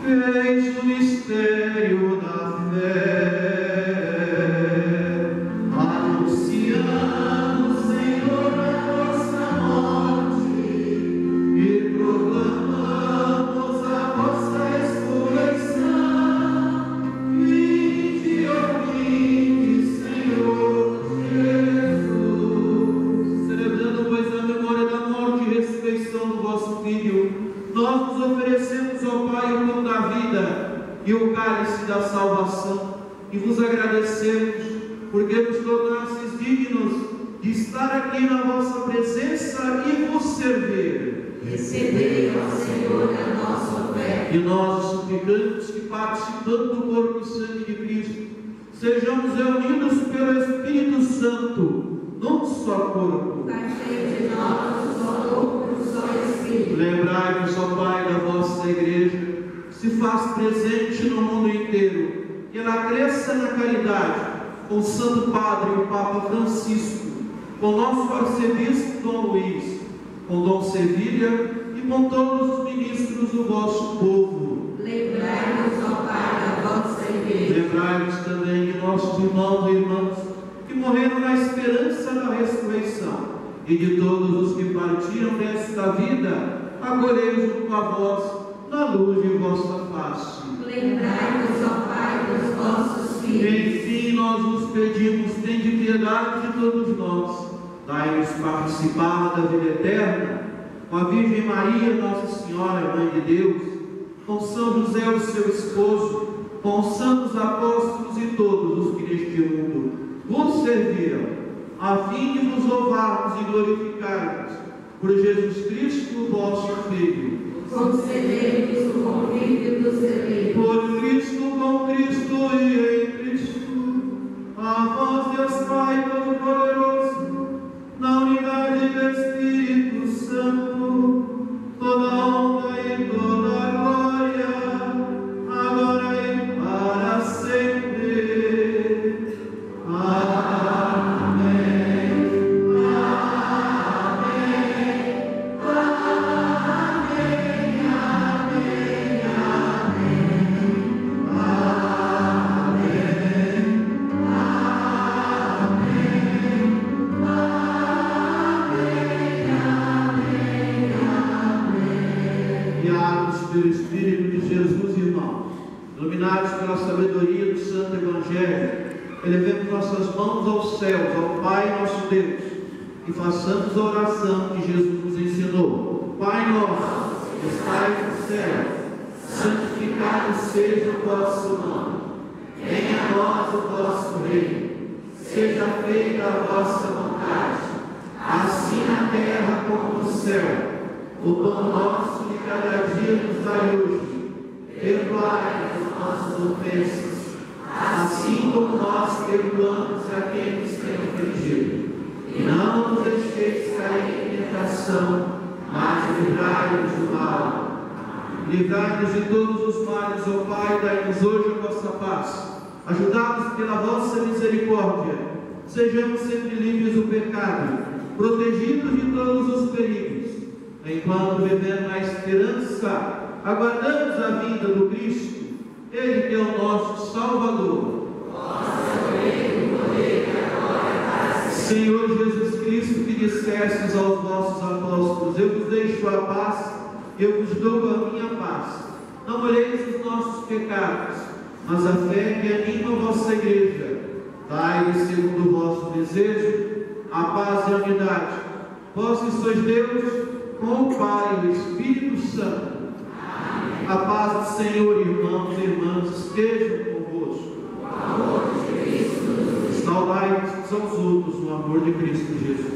Eis o mistério da fé. Anunciamos, Senhor, a vossa morte e proclamamos a vossa ressurreição. Vinde, ó vinde, Senhor Jesus. Celebrando, pois, a memória da morte e ressurreição do vosso Filho, nós nos oferecemos ao Pai o pão da vida e o cálice da salvação, e vos agradecemos, porque nos tornastes dignos de estar aqui na vossa presença e vos servir. Recebei, ó Senhor, a nossa oferta. E nós, suplicantes que participando do corpo e sangue de Cristo, sejamos reunidos pelo Espírito Santo num só corpo. Fazei de nós um só corpo, um só Espírito. Lembrai-vos, ó Pai, da vossa Igreja, que se faz presente no mundo inteiro, que ela cresça na caridade, com o Santo Padre, o Papa Francisco, com o nosso arcebispo Dom Luís, com Dom Sevilha e com todos os ministros do vosso povo. Lembrai-vos, ó Pai, da vossa Igreja. Lembrai-vos também de nossos irmãos e irmãs que morreram na esperança da ressurreição, e de todos os que partiram desta vida, acolhei junto a vós, na luz de vossa face. Lembrai-vos, ó Pai, dos vossos filhos. Enfim, nós vos pedimos, tende piedade de todos nós, dai-nos participar da vida eterna, com a Virgem Maria, Nossa Senhora, Mãe de Deus, com São José, o seu esposo, com os santos apóstolos e todos os que neste mundo vos serviram, a fim de vos louvarmos e glorificarmos por Jesus Cristo, vosso Filho. Concedei-nos o convívio dos eleitos. Por Cristo, com Cristo e em Cristo, a vós, Deus Pai Todo-Poderoso, na unidade do Espírito Santo, toda honra e toda glória, agora e para sempre. Amém. Pelo Espírito de Jesus, irmãos, iluminados pela sabedoria do Santo Evangelho, elevemos nossas mãos aos céus, ao Pai nosso Deus, e façamos a oração que Jesus nos ensinou. Pai nosso, que estais no céu, santificado seja o vosso nome. Venha a nós o vosso reino. Seja feita a vossa vontade, assim na terra como no céu. O pão nosso de cada dia nos dai hoje. Perdoai as nossas ofensas, assim como nós perdoamos a quem nos tem ofendido. E não nos deixeis cair em tentação, mas livrai-nos do mal. Livrai-nos de todos os males, ó Pai, dai-nos hoje a vossa paz. Ajudai-nos pela vossa misericórdia. Sejamos sempre livres do pecado, protegidos de todos os perigos. Enquanto vivendo na esperança, aguardamos a vinda do Cristo, Ele que é o nosso Salvador. Senhor Jesus Cristo, que dissestes aos vossos apóstolos: eu vos deixo a paz, eu vos dou a minha paz. Não olheis os nossos pecados, mas a fé que anima a vossa igreja. Dai-lhe, segundo o vosso desejo, a paz e a unidade. Vós que sois Deus, com o Pai e o Espírito Santo. Amém. A paz do Senhor, irmãos e irmãs, esteja convosco. O amor de Cristo. Saudai-vos uns aos outros no amor de Cristo Jesus.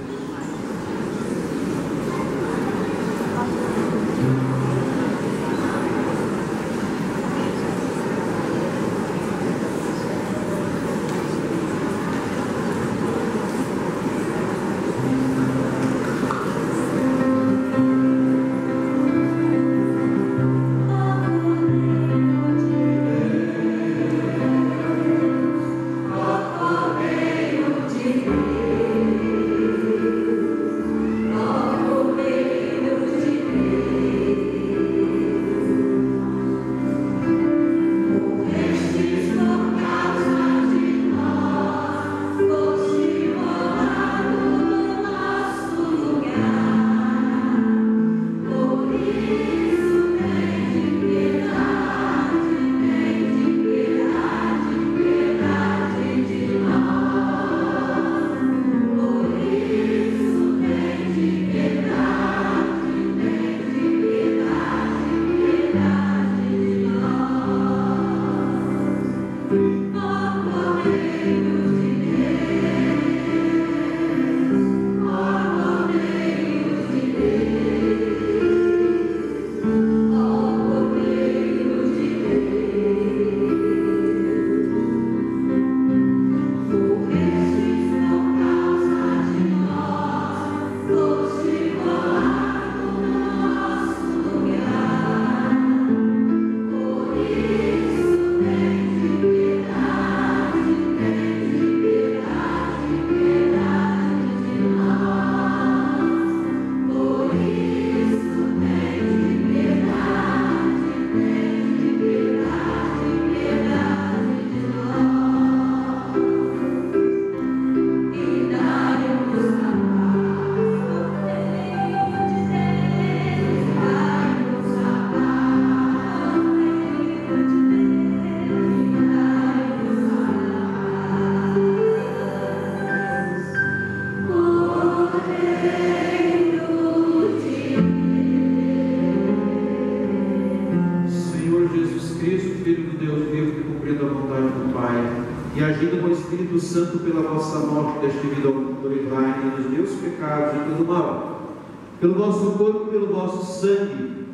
Santo, pela vossa morte deste vida ao mundo, livrai-nos dos meus pecados e todo mal. Pelo vosso corpo e pelo vosso sangue,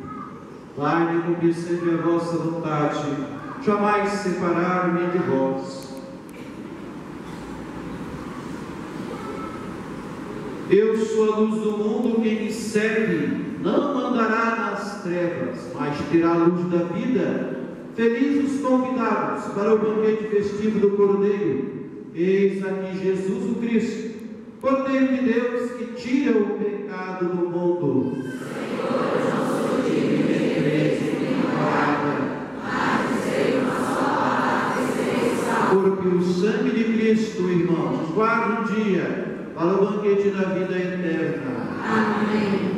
dai-me cumprir sempre a vossa vontade, jamais separar-me de vós. Eu sou a luz do mundo, quem me segue não andará nas trevas, mas terá a luz da vida. Felizes os convidados para o banquete festivo do Cordeiro. Eis aqui Jesus o Cristo, Cordeiro de Deus, que tira o pecado do mundo. Senhor, eu não sou digno de teres em minha palavra, mas dizei uma só palavra e serei salvo. Corpo e o sangue de Cristo, irmãos, guarde um dia para o banquete da vida eterna. Amém.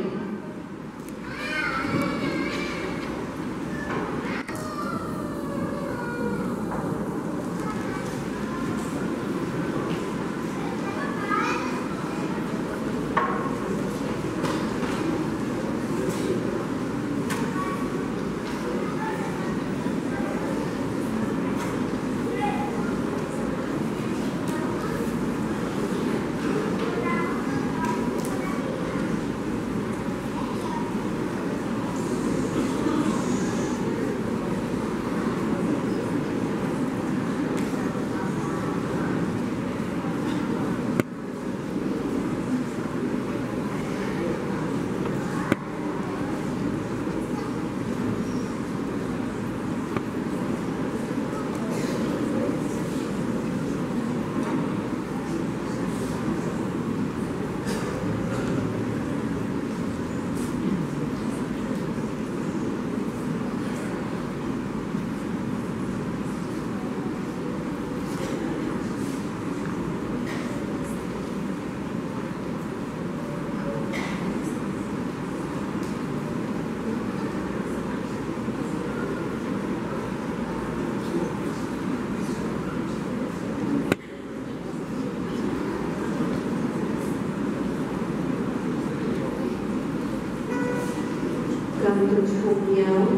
litro de comunhão,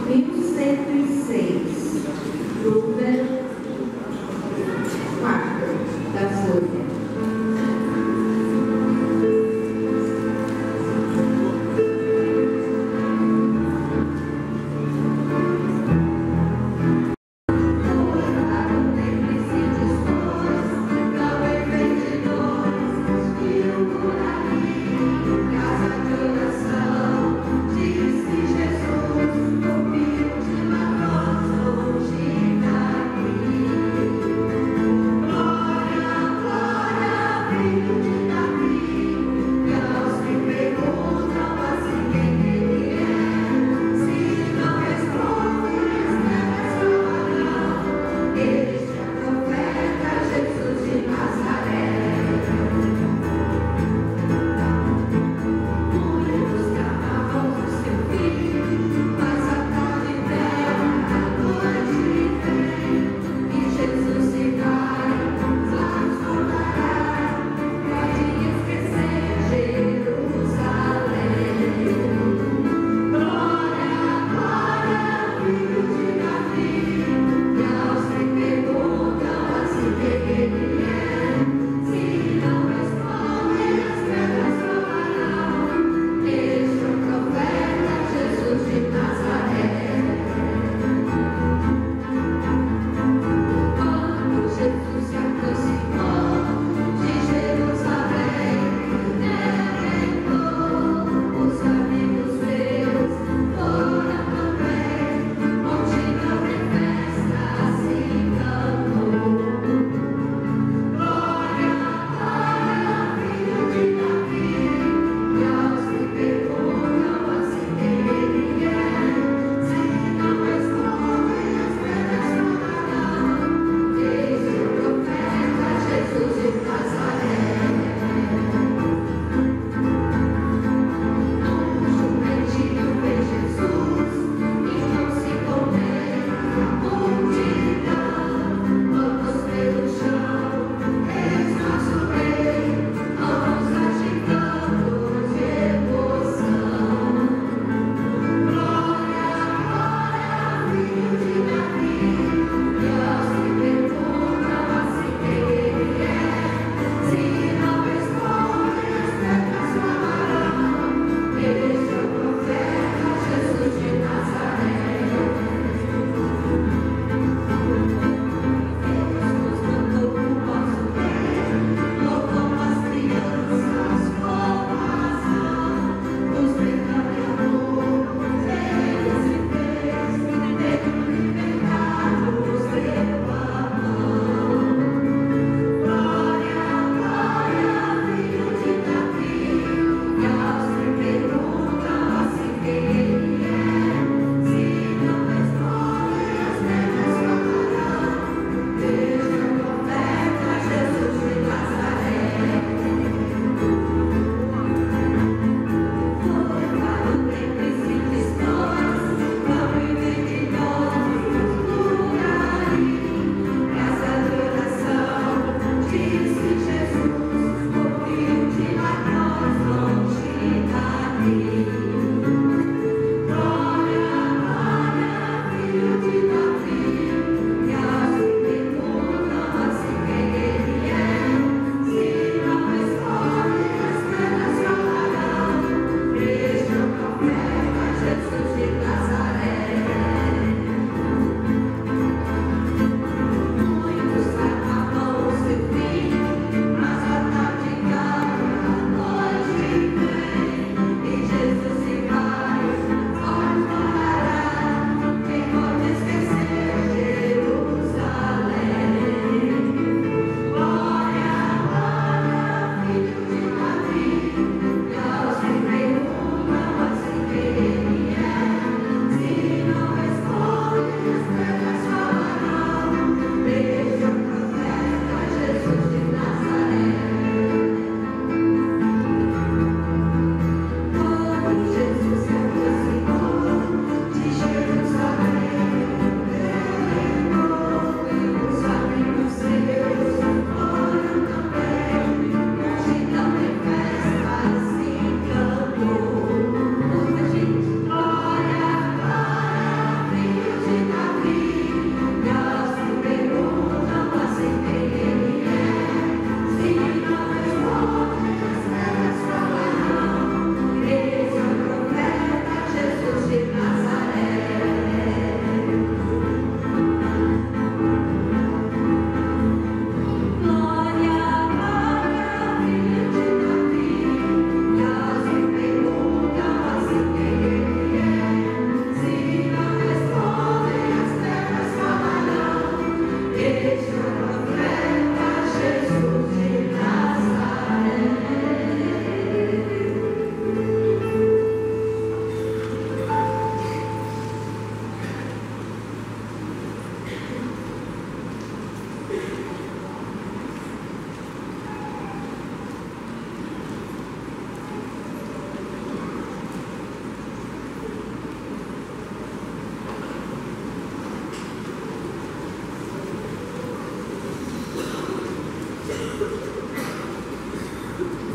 1106, número 4 da folha. Jesus, o filho de Mamãe.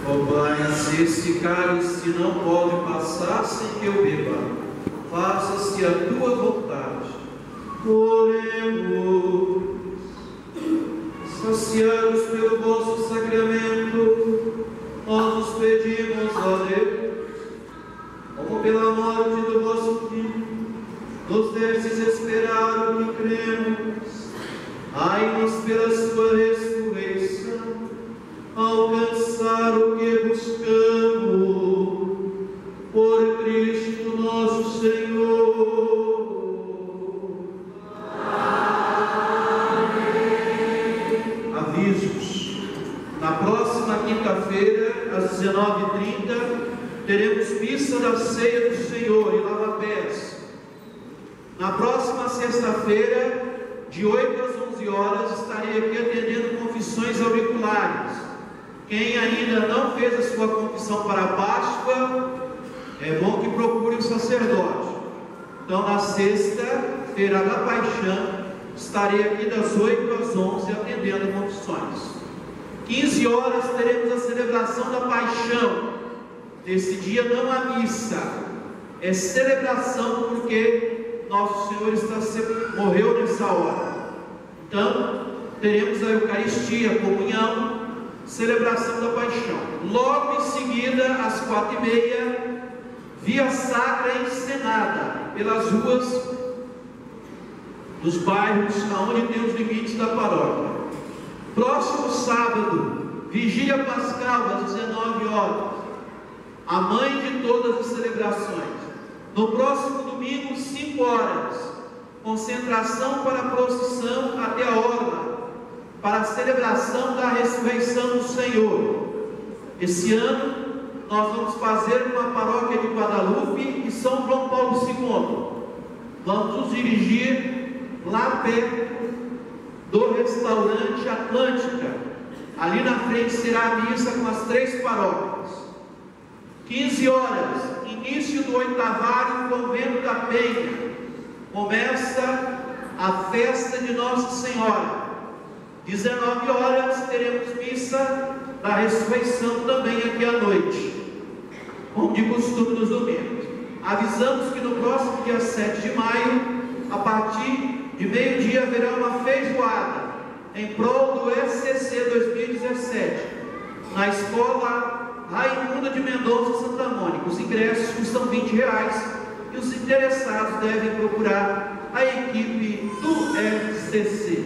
Ó Pai, se esse cálice não pode passar sem que eu beba, faça-se a tua vontade. Oremos. Saciados pelo vosso sacramento, nós nos pedimos, ó Deus, como pela morte do vosso Filho, nos destes esperar o que cremos, ai-nos pela sua ressurreição, alcançar o que buscamos, por Cristo nosso Senhor. Avisos: na próxima quinta-feira, às 19h30, teremos missa da Ceia do Senhor em Lava-Pés. Na próxima sexta-feira, de 8 às 11 horas, estarei aqui atendendo confissões auriculares. Quem ainda não fez a sua confissão para a Páscoa, é bom que procure o sacerdote. Então, na sexta-feira da Paixão, estarei aqui das 8 às 11 atendendo confissões. 15 horas teremos a celebração da Paixão. Nesse dia não há missa, é celebração, porque nosso Senhor morreu nessa hora. Então, teremos a Eucaristia, a comunhão, celebração da Paixão. Logo em seguida, às 4h30, via sacra encenada pelas ruas dos bairros aonde tem os limites da paróquia. Próximo sábado, vigília pascal às 19 horas, a mãe de todas as celebrações. No próximo domingo, 5 horas, concentração para a procissão até a orla, para a celebração da ressurreição do Senhor. Esse ano nós vamos fazer uma paróquia de Guadalupe e São João Paulo II. Vamos nos dirigir lá perto do restaurante Atlântica. Ali na frente será a missa com as 3 paróquias. 15 horas, início do 8º Convento da Penha. Começa a festa de Nossa Senhora. 19 horas teremos missa da ressurreição também aqui à noite, como de costume nos domingos. Avisamos que no próximo dia 7 de maio, a partir de meio-dia, haverá uma feijoada em prol do SCC 2017, na escola Raimunda de Mendonça, Santa Mônica. Os ingressos custam R$20 e os interessados devem procurar a equipe do SCC.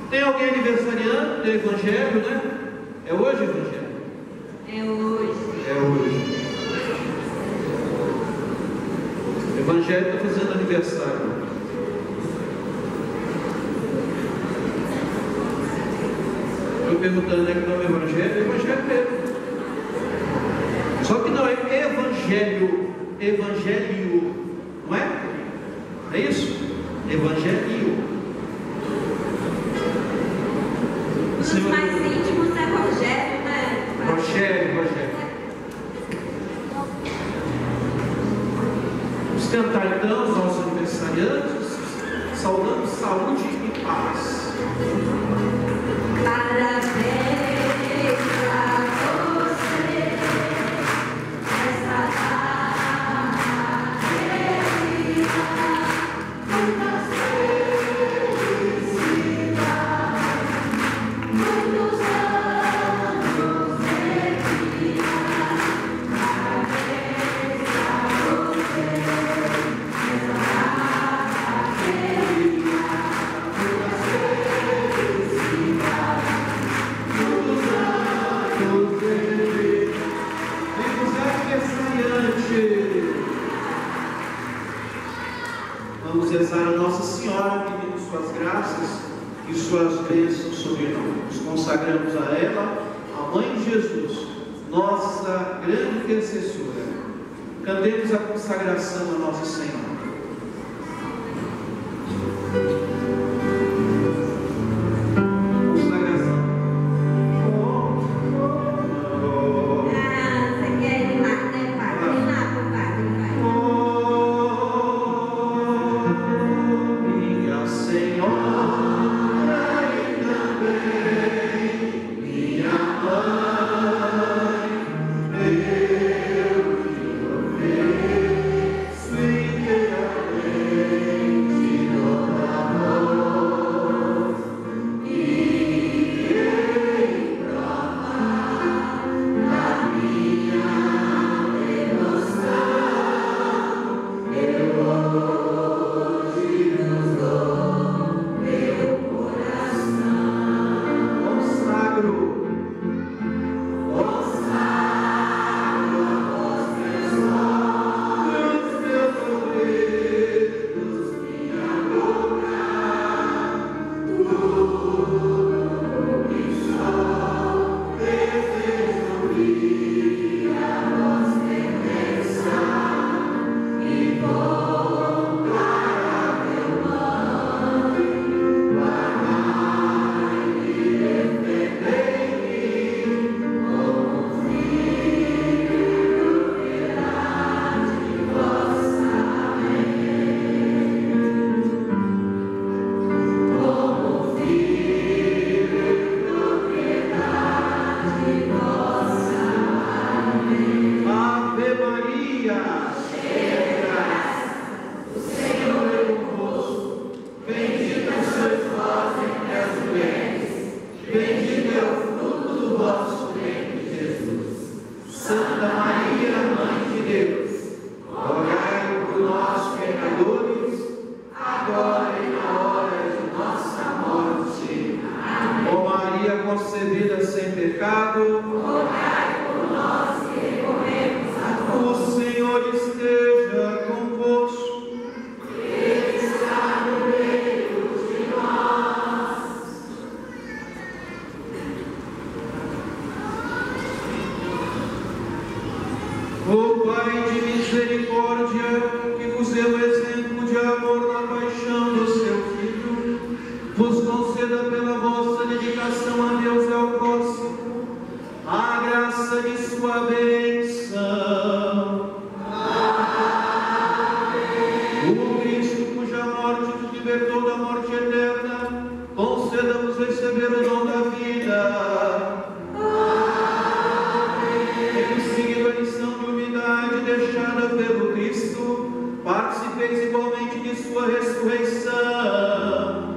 Tem alguém aniversariando? Tem Evangelho, né? É hoje, Evangelho? É hoje. É hoje. O Evangelho está fazendo aniversário. Estou perguntando, né, que o nome é Evangelho? É Evangelho mesmo. Só que não é Evangelho, Evangelho, não é? É isso? Evangelho. Os mais íntimos é Rogério, né? Rogério. Vamos cantar então os nossos aniversariantes, saudando saúde e paz. Parabéns a você, essa data querida, muitas felicidades, muitos anos de vida. Parabéns a você, essa data querida, muitas felicidades. Vamos rezar a Nossa Senhora, pedindo suas graças e suas bênçãos sobre nós. Nos consagramos a ela, a Mãe de Jesus, nossa grande intercessora. Cantemos a consagração a Nossa Senhora. Minha mãe. pecado, rogai por nós que recorremos a vós. o Senhor esteja convosco. Ele está no meio de nós. O Pai de misericórdia, que vos deu exemplo de amor na paixão do seu Filho, vos conceda pela vossa dedicação a Deus e ao próximo a graça de sua bênção. O Cristo, cuja morte nos libertou da morte eterna, conceda-vos receber o dom da vida. E seguindo a lição de humildade deixada pelo Cristo, participeis igualmente de sua ressurreição.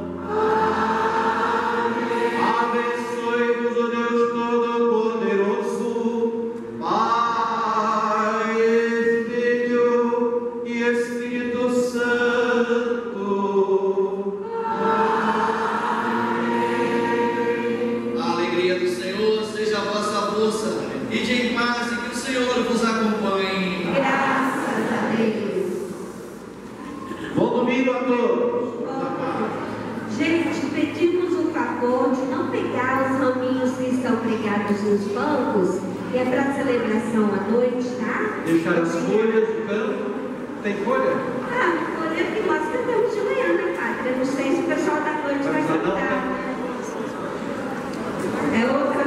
Abençoe-vos o Deus Todo-Poderoso, Pai, Filho e Espírito Santo. A alegria do Senhor seja a vossa força, e de paz, e que o Senhor vos acompanhe. Graças a Deus. Bom domingo a todos. Gente, pedimos o favor de não pegar os raminhos que estão pregados nos bancos, que é para celebração à noite, tá? Deixar as folhas de canto. Tem folha? Folha que nós cantamos de manhã, né, padre? Eu não sei se o pessoal da noite vai cantar. É outra